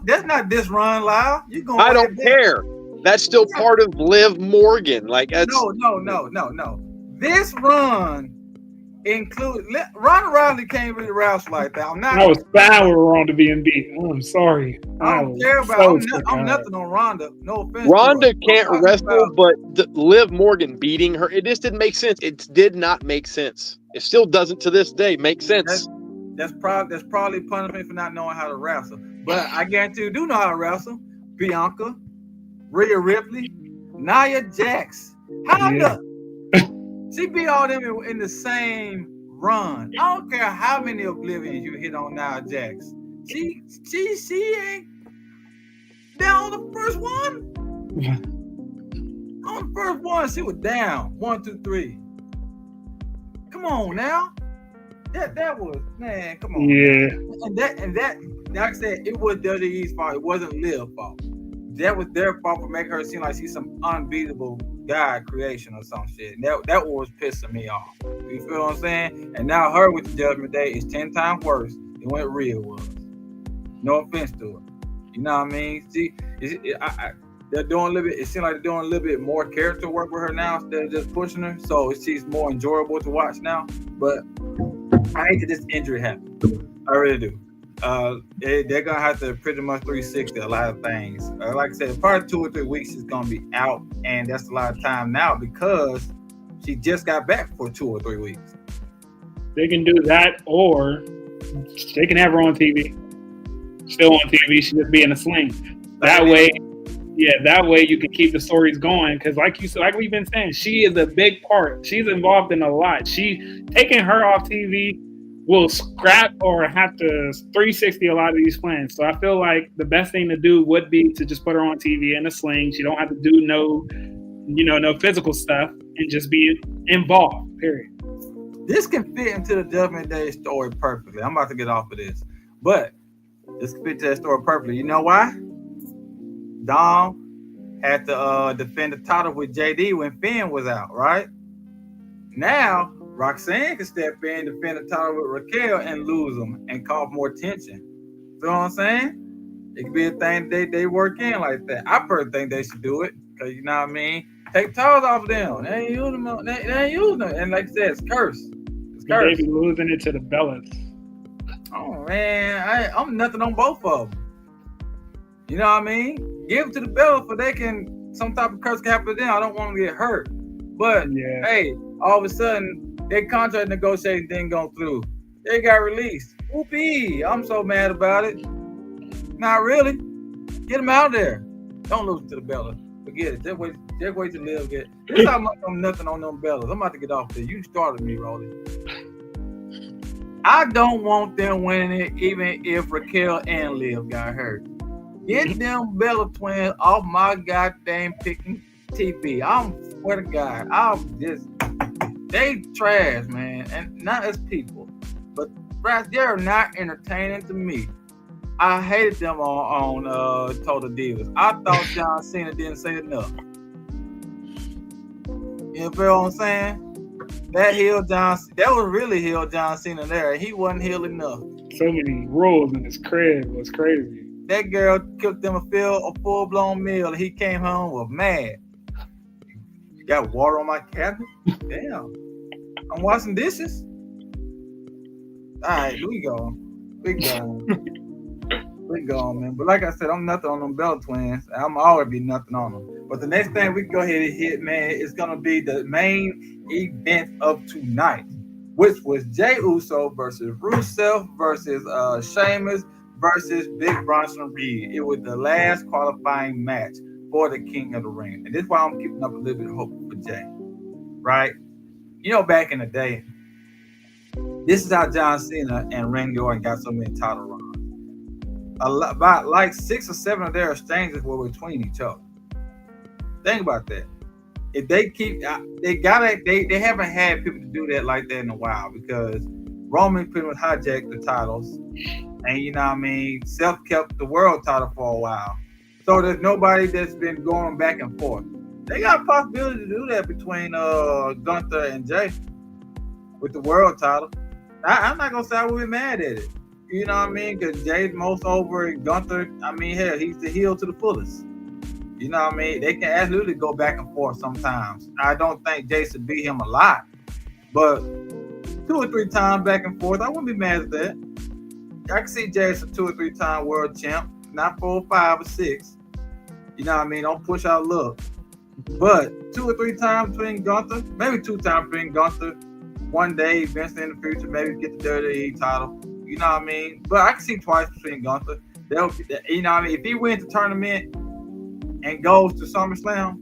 That's not this run, Lyle. You going? I don't care. That's still part of Liv Morgan. Like, that's no. This run includes Ronda Rousey can't really Rousey like that. I was fine with Ronda being beat. I'm sorry. I don't care about. I'm nothing on Ronda. No offense. Ronda can't wrestle, but Liv Morgan beating her, it just didn't make sense. It did not make sense. It still doesn't to this day make sense. That's probably punishment for not knowing how to wrestle. But I guarantee you do know how to wrestle. Bianca, Rhea Ripley, Nia Jax. She beat all them in the same run. I don't care how many oblivions you hit on Nia Jax. She ain't down on the first one. On the first one, she was down. 1, 2, 3. Come on now. That was, man, come on. Yeah. And that, like I said, it was WWE's fault. It wasn't Liv's fault. That was their fault for making her seem like she's some unbeatable God creation or some shit. That was pissing me off. You feel what I'm saying? And now her with the Judgment Day is 10 times worse than what Rhea was. No offense to her. You know what I mean? See, they're doing a little bit. It seems like they're doing a little bit more character work with her now instead of just pushing her. So she's more enjoyable to watch now. But I hate that this injury happened. I really do. They're gonna have to pretty much 360 a lot of things. Like I said, probably 2 or 3 weeks is gonna be out, and that's a lot of time now because she just got back for 2 or 3 weeks. They can do that, or they can have her on TV. Still on TV, she just be in a sling. That way you can keep the stories going. Because like we've been saying, she is a big part. She's involved in a lot. Taking her off TV will scrap or have to 360 a lot of these plans. So I feel like the best thing to do would be to just put her on TV in a sling. She don't have to do no physical stuff and just be involved, period. This can fit into the Judgment Day story perfectly. I'm about to get off of this. But this can fit to that story perfectly. You know why? Dom had to defend the title with JD when Finn was out, right? Now, Roxanne can step in, defend the title with Raquel and lose them and cause more tension. You know what I'm saying? It could be a thing they work in like that. I personally think they should do it because, you know what I mean? Take titles off of them. They ain't using them. They ain't using them. And like I said, it's cursed. It's cursed. They be losing it to the Bellas. Oh, man. I'm nothing on both of them. You know what I mean? Give it to the Bellas so they can, some type of curse can happen to them. I don't want them to get hurt. But, hey, all of a sudden, their contract negotiation didn't go through. They got released. Whoopee. I'm so mad about it. Not really. Get them out there. Don't lose to the Bellas. Forget it. Just wait to live. This time I'm nothing on them Bellas. I'm about to get off there. You started me, Rolly. I don't want them winning it even if Raquel and Liv got hurt. Get them Bella twins off my goddamn picking TV. I'm swear to God. They trash, man. And not as people. But they're not entertaining to me. I hated them on Total Divas. I thought John Cena didn't say enough. You feel what I'm saying? That was really heel John Cena there. He wasn't heel enough. So many rules in his crib was crazy. That girl cooked him a full-blown meal and he came home was mad. You got water on my cabinet? Damn. I'm washing dishes. All right, we go. We go, man. But like I said, I'm nothing on them Bella twins. I'm always be nothing on them. But the next thing we can go ahead and hit, man, is going to be the main event of tonight, which was Jey Uso versus Rusev versus Sheamus versus Big Bronson Reed. It was the last qualifying match for the King of the Ring. And this is why I'm keeping up a little bit of hope for Jey, right? You know, back in the day, this is how John Cena and Randy Orton got so many title runs. About like 6 or 7 of their exchanges were between each other. Think about that. if they keep, they haven't had people to do that like that in a while because Roman pretty much hijacked the titles, and you know what I mean, Seth kept the world title for a while. So there's nobody that's been going back and forth. They got a possibility to do that between Gunther and Jay with the world title. I'm not gonna say I would be mad at it. You know what I mean? Because Jay's most over, and Gunther, I mean, hell, he's the heel to the fullest. You know what I mean? They can absolutely go back and forth sometimes. I don't think Jay should beat him a lot, but 2 or 3 times back and forth, I wouldn't be mad at that. I can see Jay as a 2 or 3 time world champ, not 4 or 5 or 6. You know what I mean? Don't push out luck. But 2 or 3 times between Gunther, maybe 2 times between Gunther. One day, eventually in the future, maybe get the WWE title. You know what I mean? But I can see twice between Gunther. You know what I mean? If he wins the tournament and goes to SummerSlam,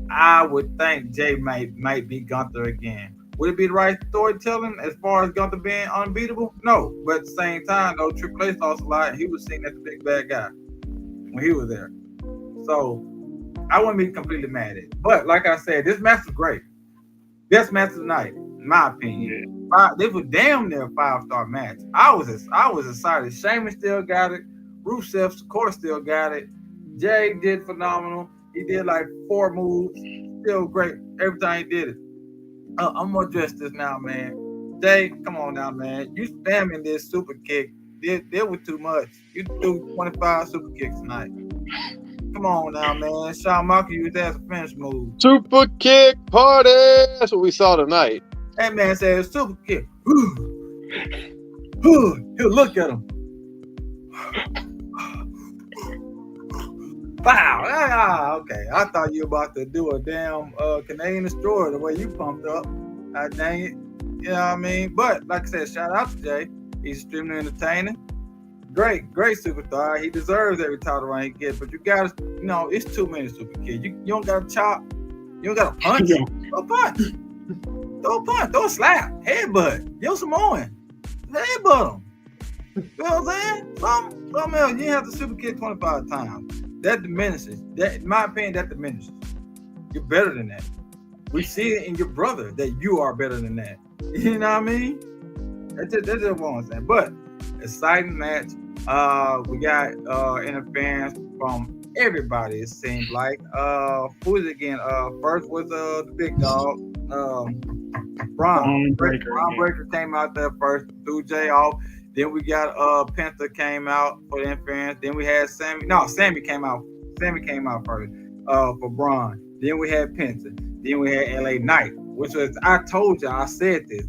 I would think Jay might beat Gunther again. Would it be the right storytelling as far as Gunther being unbeatable? No. But at the same time, though, Triple H lost a lot. He was seen as the big bad guy when he was there. So I wouldn't be completely mad at it. But like I said, this match was great. Best match of the night, in my opinion. This was damn near a 5-star match. I was excited. Sheamus still got it. Rusev, of course, still got it. Jay did phenomenal. He did like 4 moves. Still great every time he did it. I'm gonna address this now, man. Jay, come on now, man. You spamming this super kick. It was too much. You threw 25 super kicks tonight. Come on now, man. Shawn Michaels used that as a finish move. Super kick party. That's what we saw tonight. That man said super kick. He'll look at him. Wow. Okay. I thought you were about to do a damn Canadian Destroyer the way you pumped up. Dang it. You know what I mean? But like I said, shout out to Jay. He's extremely entertaining. Great superstar. He deserves every title run he gets. But you gotta, it's too many super kids. You don't gotta chop. You don't gotta punch. Throw a punch. Throw a slap. Headbutt. Yo Samoan. Headbutt him. You know what I'm saying? Something else. You have to super kick 25 times. That diminishes. That, in my opinion, that diminishes. You're better than that. We see it in your brother that you are better than that. You know what I mean? That's just what I'm saying. But exciting match. We got interference from everybody, it seemed like. Who is it again? First was the big dog. Braun Breaker came out there first, threw Jay off. Then we got Penta came out for the interference. Then we had Sammy. No, Sammy came out. Sammy came out first for Braun. Then we had Penta. Then we had LA Knight, which was, I told you, I said this.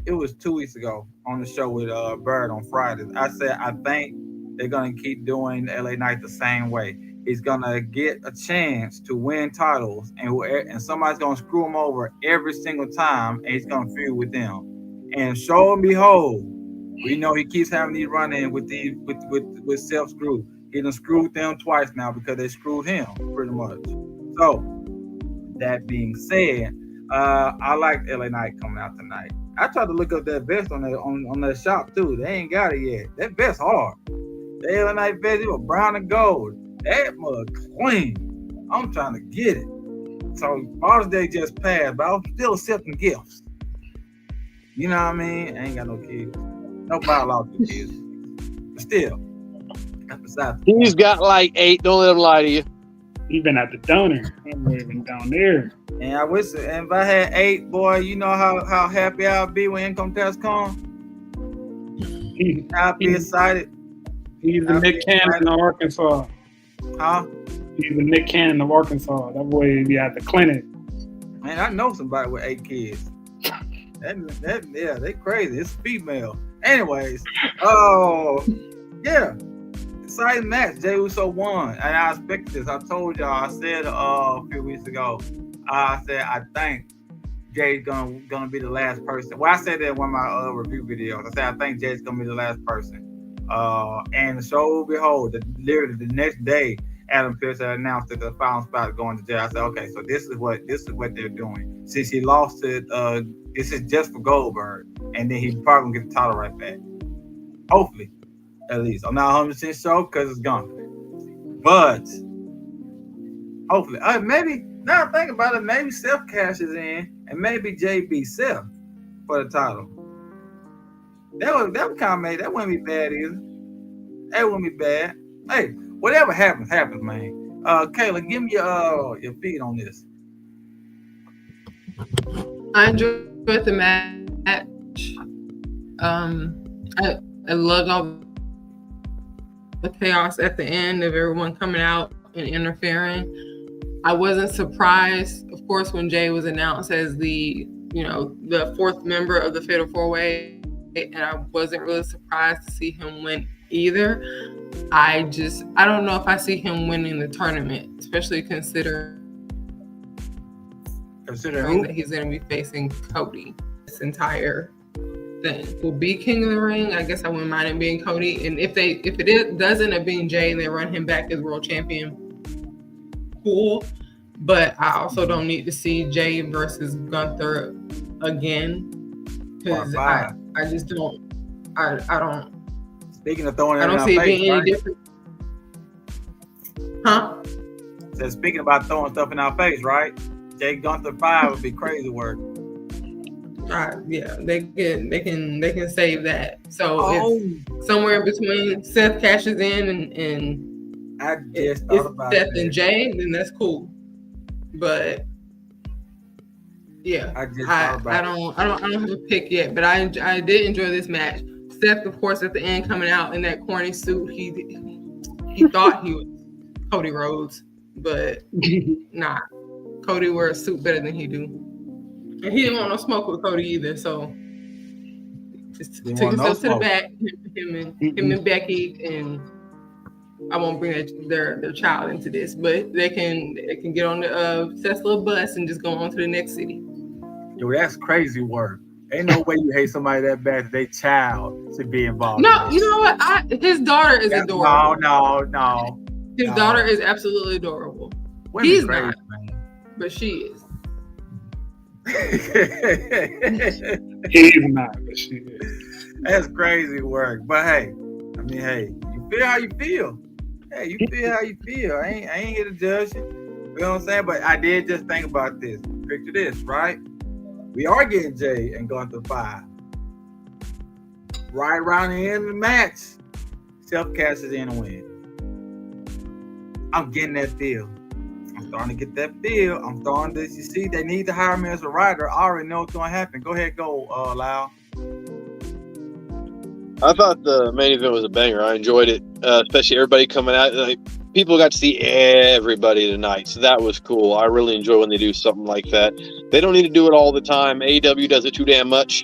It was 2 weeks ago on the show with Bird on Friday. I said I think they're gonna keep doing LA Knight the same way. He's gonna get a chance to win titles, and somebody's gonna screw him over every single time, and he's gonna feud with them. And show and behold, we know he keeps having these run-in with self-screw. He done screwed them twice now because they screwed him pretty much. So that being said, I like LA Knight coming out tonight. I tried to look up that vest on that shop too. They ain't got it yet. That vest hard. The LA Knight vest, it was brown and gold. That mug clean. I'm trying to get it. So Father's Day just passed, but I'm still accepting gifts. You know what I mean? I ain't got no kids. No biological kids. But still, that's beside the point. He's got like 8. Don't let him lie to you. Even at the donor, I'm even down there. And I wish, and if I had 8, boy, you know how happy I'd be when income tax comes. I'd be excited. He's the Nick Cannon of Arkansas. Huh? He's the Nick Cannon of Arkansas. That boy be at the clinic. Man, I know somebody with 8 kids. Yeah, they crazy. It's female. Anyways, yeah. Exciting match. Jey Uso won, and I expected this. I told y'all. I said a few weeks ago. I said I think Jay's gonna be the last person. Well, I said that in one of my review videos. I said I think Jay's gonna be the last person. And so behold, literally the next day, Adam Pearce announced that the final spot is going to Jay. I said, okay, so this is what they're doing. Since he lost it, this is just for Goldberg, and then he's probably gonna get the title right back. Hopefully. At least I'm not 100% sure because it's gone, but hopefully, maybe Now think about it, maybe Seth cashes in, and maybe Jay beats Seth for the title. That would kind of make that wouldn't be bad either. That wouldn't be bad. Hey, whatever happens, man. Kayla, give me your feed on this. I enjoyed the match. I loved all the chaos at the end of everyone coming out and interfering. I wasn't surprised, of course, when Jay was announced as the fourth member of the Fatal 4-Way, and I wasn't really surprised to see him win either. I don't know if I see him winning the tournament, especially considering that he's going to be facing Cody this entire thing. Will be King of the Ring. I guess I wouldn't mind it being Cody. And if it does end up being Jay and they run him back as world champion, cool. But I also don't need to see Jay versus Gunther again, because I just don't. I don't. Speaking of throwing it I don't in see our it face, being right? any different. Huh? So speaking about throwing stuff in our face, right? Jay Gunther 5 would be crazy work. Yeah, they can save that. So if somewhere in between Seth cashes in and I just it's thought about Seth it. and Jay, then that's cool. But yeah, I don't have a pick yet. But I did enjoy this match. Seth, of course, at the end coming out in that corny suit, he thought he was Cody Rhodes, but nah. Cody wears a suit better than he do. And he didn't want no smoke with Cody either, so just took himself to the back, him and Becky, and I won't bring their child into this, but they can get on the Seth's little bus and just go on to the next city. Yo, that's crazy work. Ain't no way you hate somebody that bad that their child should be involved. No, you know what? His daughter is adorable. No. His daughter is absolutely adorable. Women's He's crazy, not, man. but she is. He's not, but she is. That's crazy work. But hey, you feel how you feel. Hey, you feel how you feel. I ain't here to judge you. You know what I'm saying? But I did just think about this. Picture this, right? We are getting Jay and Gunther 5. Right around the end of the match, Seth cashes in and win. I'm getting that feel. I'm starting to get that feel. I'm starting to, you see, they need to hire me as a writer. I already know what's going to happen. Go ahead, Lyle. I thought the main event was a banger. I enjoyed it, especially everybody coming out. Like, people got to see everybody tonight, so that was cool. I really enjoy when they do something like that. They don't need to do it all the time. AEW does it too damn much.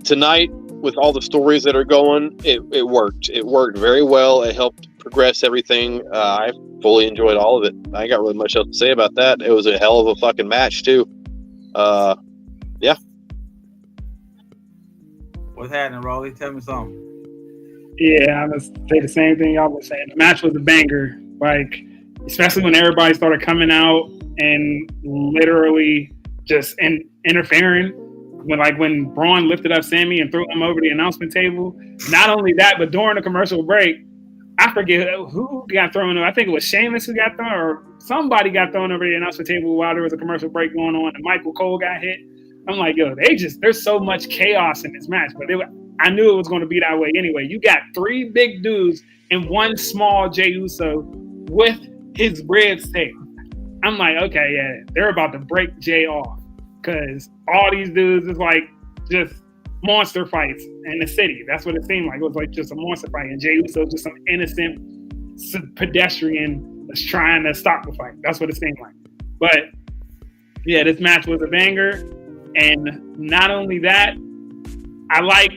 Tonight, with all the stories that are going, it worked. It worked very well. It helped progress everything. I fully enjoyed all of it. I ain't got really much else to say about that. It was a hell of a fucking match, too. Yeah. What's happening, Rolly? Tell me something. Yeah, I was say the same thing y'all were saying. The match was a banger, like especially when everybody started coming out and literally just interfering. When Braun lifted up Sammy and threw him over the announcement table. Not only that, but during the commercial break, I forget who got thrown. I think it was Sheamus who got thrown, or somebody got thrown over the announcement table while there was a commercial break going on, and Michael Cole got hit. I'm like, yo, there's so much chaos in this match, but I knew it was going to be that way anyway. You got 3 big dudes and 1 small Jey Uso with his ribs taped. I'm like, okay, yeah, they're about to break Jey off because all these dudes is like just monster fights in the city. That's what it seemed like. It was like just a monster fight, and Jey Uso just some innocent pedestrian that's trying to stop the fight. That's what it seemed like. But yeah, this match was a banger. And not only that, I like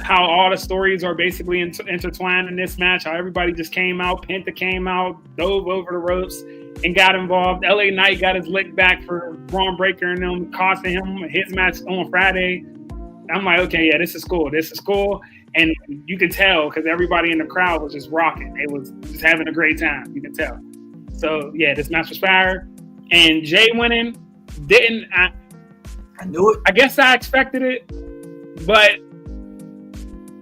how all the stories are basically intertwined in this match. How everybody just came out. Penta came out, dove over the ropes, and got involved. LA Knight got his lick back for Braun Breaker and them costing him his match on Friday. I'm like, okay, yeah, this is cool. This is cool. And you can tell because everybody in the crowd was just rocking. They was just having a great time. You can tell. So, yeah, this match was fire. And Jay winning, I knew it. I guess I expected it, but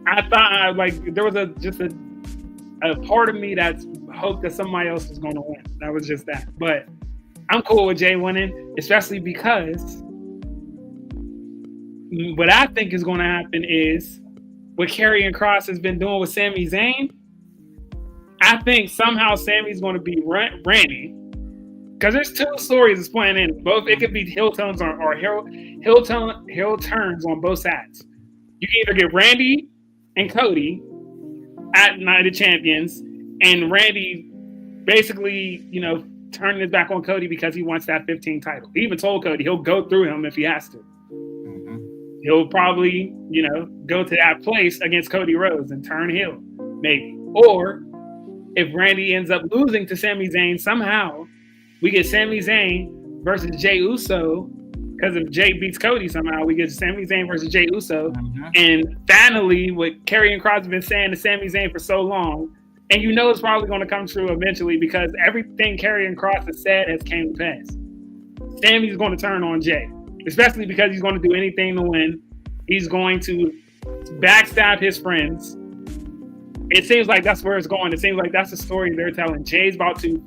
I thought there was a part of me that hoped that somebody else was going to win. That was just that. But I'm cool with Jay winning, especially because what I think is going to happen is what Karrion Kross has been doing with Sami Zayn. I think somehow Sammy's going to be Randy, because there's two stories that's playing in it. Both, it could be heel turns or heel turns on both sides. You can either get Randy and Cody at Night of Champions, and Randy basically, turning his back on Cody because he wants that 15 title. He even told Cody he'll go through him if he has to. He'll probably, go to that place against Cody Rhodes and turn heel, maybe. Or if Randy ends up losing to Sami Zayn somehow, we get Sami Zayn versus Jey Uso, because if Jay beats Cody somehow, we get Sami Zayn versus Jey Uso. And finally, what Karrion Kross has been saying to Sami Zayn for so long, and it's probably going to come true eventually, because everything Karrion Kross has said has came to pass. Sami's going to turn on Jay, especially because he's going to do anything to win. He's going to backstab his friends. It seems like that's where it's going. It seems like that's the story they're telling. Jay's about to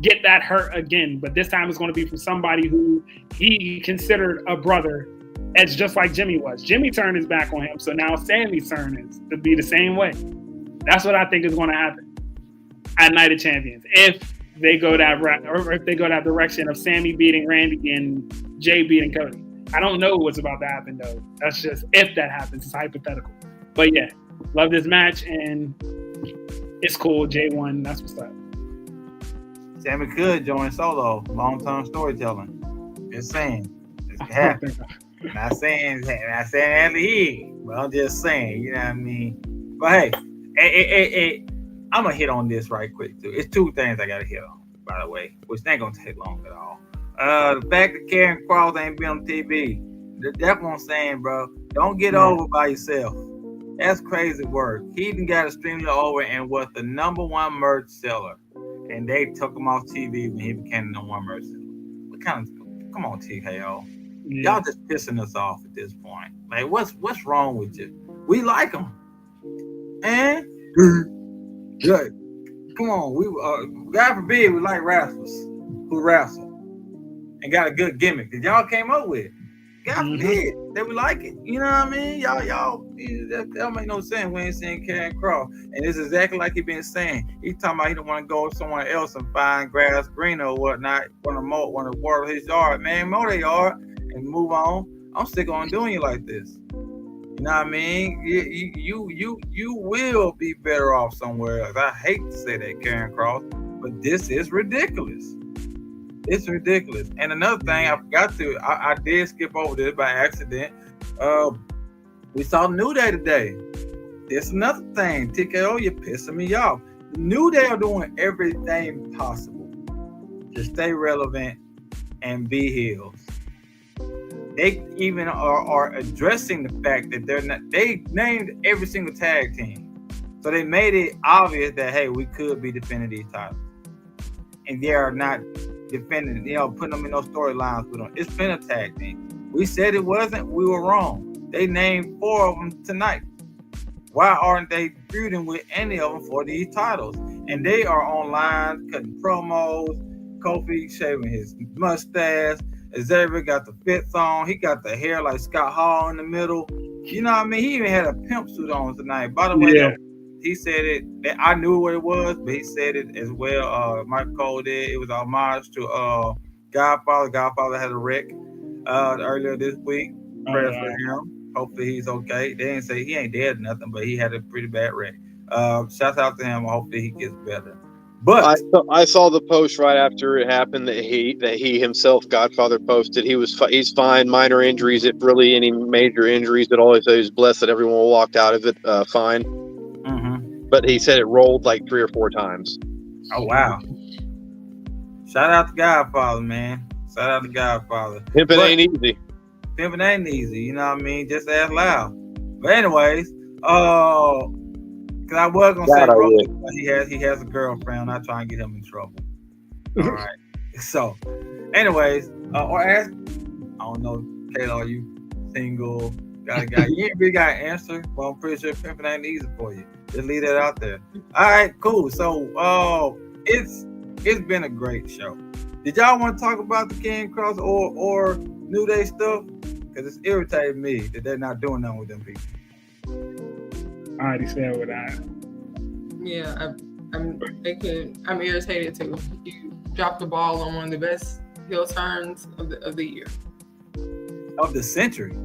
get that hurt again, but this time it's going to be from somebody who he considered a brother. It's just like Jimmy was. Jimmy turned his back on him, so now Sami's turn is to be the same way. That's what I think is going to happen at Night of Champions. If they go that direction of Sami beating Randy and Jay beating Cody. I don't know what's about to happen though. That's just if that happens. It's hypothetical. But yeah, love this match and it's cool. Jay won. That's what's up. Sami could join solo. Long-term storytelling. Just saying. It's happening. Not saying at the end, but I'm just saying. You know what I mean? But hey, I'm gonna hit on this right quick too. It's two things I gotta hit on, by the way, which ain't gonna take long at all. The fact that Karrion Kross ain't been on TV. That's what I'm saying, bro. Don't get over by yourself. That's crazy work. He even got extremely over and was the #1 merch seller. And they took him off TV when he became the #1 merch seller. What kind of, come on, TKO. Y'all just pissing us off at this point. Like, what's wrong with you? We like him. And good. Come on, we God forbid we like wrestlers who wrestle and got a good gimmick that y'all came up with. God forbid that we like it. You know what I mean? Y'all that don't make no sense. We ain't seeing Karrion Kross. And it's exactly like he been saying. He talking about he don't want to go somewhere else and find grass greener or whatnot. Want to water his yard. Man, mow their yard and move on. I'm sick on doing you like this. You know what I mean? You will be better off somewhere else. I hate to say that, Karrion Kross, but this is ridiculous. It's ridiculous. And another thing I forgot to, I did skip over this by accident. We saw New Day today. There's another thing. TKO, you're pissing me off. New Day are doing everything possible to stay relevant and be heels. They even are addressing the fact that they named every single tag team. So they made it obvious that, hey, we could be defending these titles. And they are not defending, putting them in those storylines with them. It's been a tag team. We said it wasn't, we were wrong. They named 4 of them tonight. Why aren't they feuding with any of them for these titles? And they are online cutting promos. Kofi shaving his mustache. Xavier got the fits on. He got the hair like Scott Hall in the middle. You know what I mean? He even had a pimp suit on tonight. By the way, he said it. I knew what it was, but he said it as well. Michael Cole did. It was a homage to Godfather. Godfather had a wreck earlier this week. Prayers for him. Hopefully he's okay. They didn't say he ain't dead or nothing, but he had a pretty bad wreck. Shout out to him. Hopefully he gets better. But I saw the post right after it happened that he himself, Godfather, posted he's fine, minor injuries, if really any major injuries at all. He said he's blessed that everyone walked out of it fine. But he said it rolled like 3 or 4 times. Oh wow! Shout out to Godfather, man. Shout out to Godfather. Pimping ain't easy. Pimping ain't easy. You know what I mean? Just ask loud. But anyways, because I was gonna say, bro, he has a girlfriend. I'm not trying to get him in trouble. All right. So, anyways, or ask. I don't know, Kayla, are you single? Got a guy? You ain't really got an answer. Well, I'm pretty sure pimping ain't easy for you. Just leave that out there. All right, cool. So, it's it's been a great show. Did y'all want to talk about the King Cross or New Day stuff? Because it's irritating me that they're not doing nothing with them people. I already said what I. Yeah, I'm irritated too. You dropped the ball on one of the best heel turns of the year. Of the century.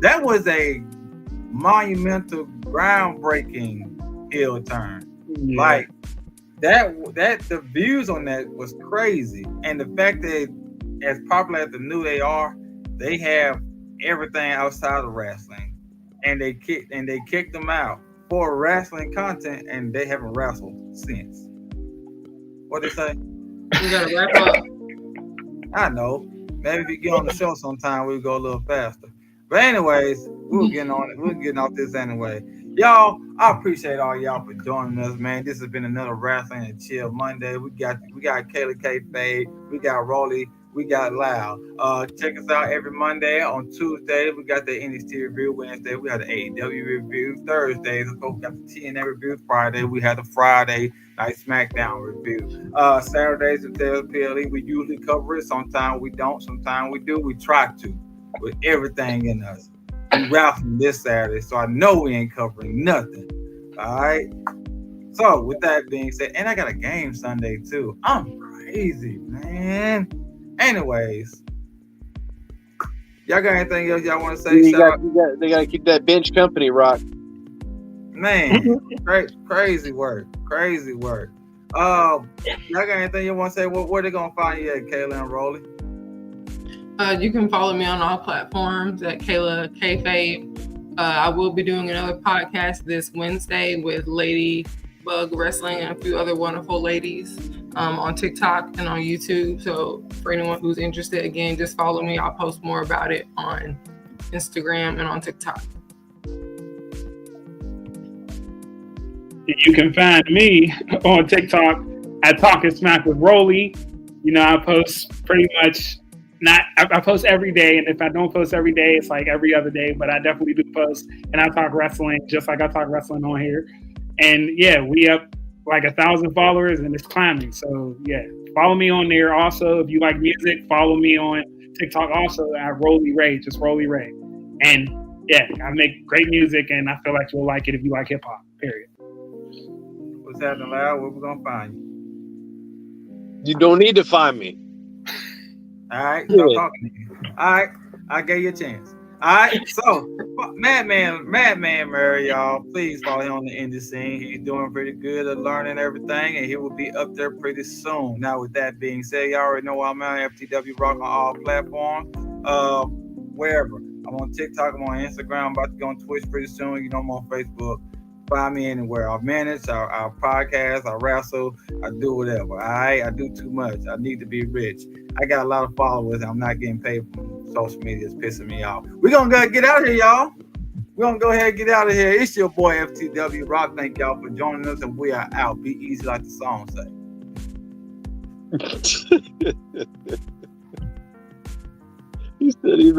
That was a monumental, groundbreaking heel turn. Yeah. Like that the views on that was crazy. And the fact that as popular as the New Day are, they have everything outside of wrestling. And they kicked them out for wrestling content, and they haven't wrestled since. What they say? We gotta wrap up. I know. Maybe if you get on the show sometime, we'll go a little faster. But anyways, we're getting on it. We're getting off this anyway. Y'all, I appreciate all y'all for joining us, man. This has been another Wrestling and Chill Monday. We got Kayla K Fade, we got Rolly, we got Loud. Check us out every Monday. On Tuesday, we got the NXT review. Wednesday, we have the AEW review. Thursdays, of course, we got the TNA review. Friday, we have the Friday Night SmackDown review. Saturdays, if there's PLE, we usually cover it. Sometimes we don't. Sometimes we do. We try to with everything in us. We wrestling this Saturday, so I know we ain't covering nothing. All right. So with that being said, and I got a game Sunday too. I'm crazy, man. Anyways, y'all got anything else y'all want to say? They got to keep that bench company, Rock. Man, crazy work. Y'all got anything you want to say? Where they gonna find you at, Kayla and Rolly? You can follow me on all platforms at Kayla K Fade. I will be doing another podcast this Wednesday with Ladybug Wrestling and a few other wonderful ladies on TikTok and on YouTube. So for anyone who's interested, again, just follow me. I'll post more about it on Instagram and on TikTok. You can find me on TikTok at Talking Smack with Rolly. You know, I post pretty much I post every day, and if I don't post every day, it's like every other day, but I definitely do post, and I talk wrestling just like I talk wrestling on here. And yeah, we up like 1,000 followers, and it's climbing. So yeah, follow me on there. Also, if you like music, follow me on TikTok also at Rolly Ray, just Rolly Ray. And yeah, I make great music, and I feel like you'll like it if you like hip hop, period. What's happening, Loud? Where we gonna find you? You don't need to find me. All right, stop talking to you. All right, I gave you a chance. All right, so Madman Murray, y'all, please follow him on the indie scene. He's doing pretty good at learning everything, and he will be up there pretty soon. Now, with that being said, y'all already know I'm on FTW Rock on all platforms, wherever. I'm on TikTok, I'm on Instagram, I'm about to go on Twitch pretty soon. You know, I'm on Facebook. Find me anywhere. I manage our podcast, I wrestle, I do whatever. All right, I do too much. I need to be rich. I got a lot of followers, and I'm not getting paid from social media. It's pissing me off. We're going to get out of here, y'all. We're going to go ahead and get out of here. It's your boy, FTW Rock. Thank y'all for joining us, and we are out. Be easy like the song say. He said he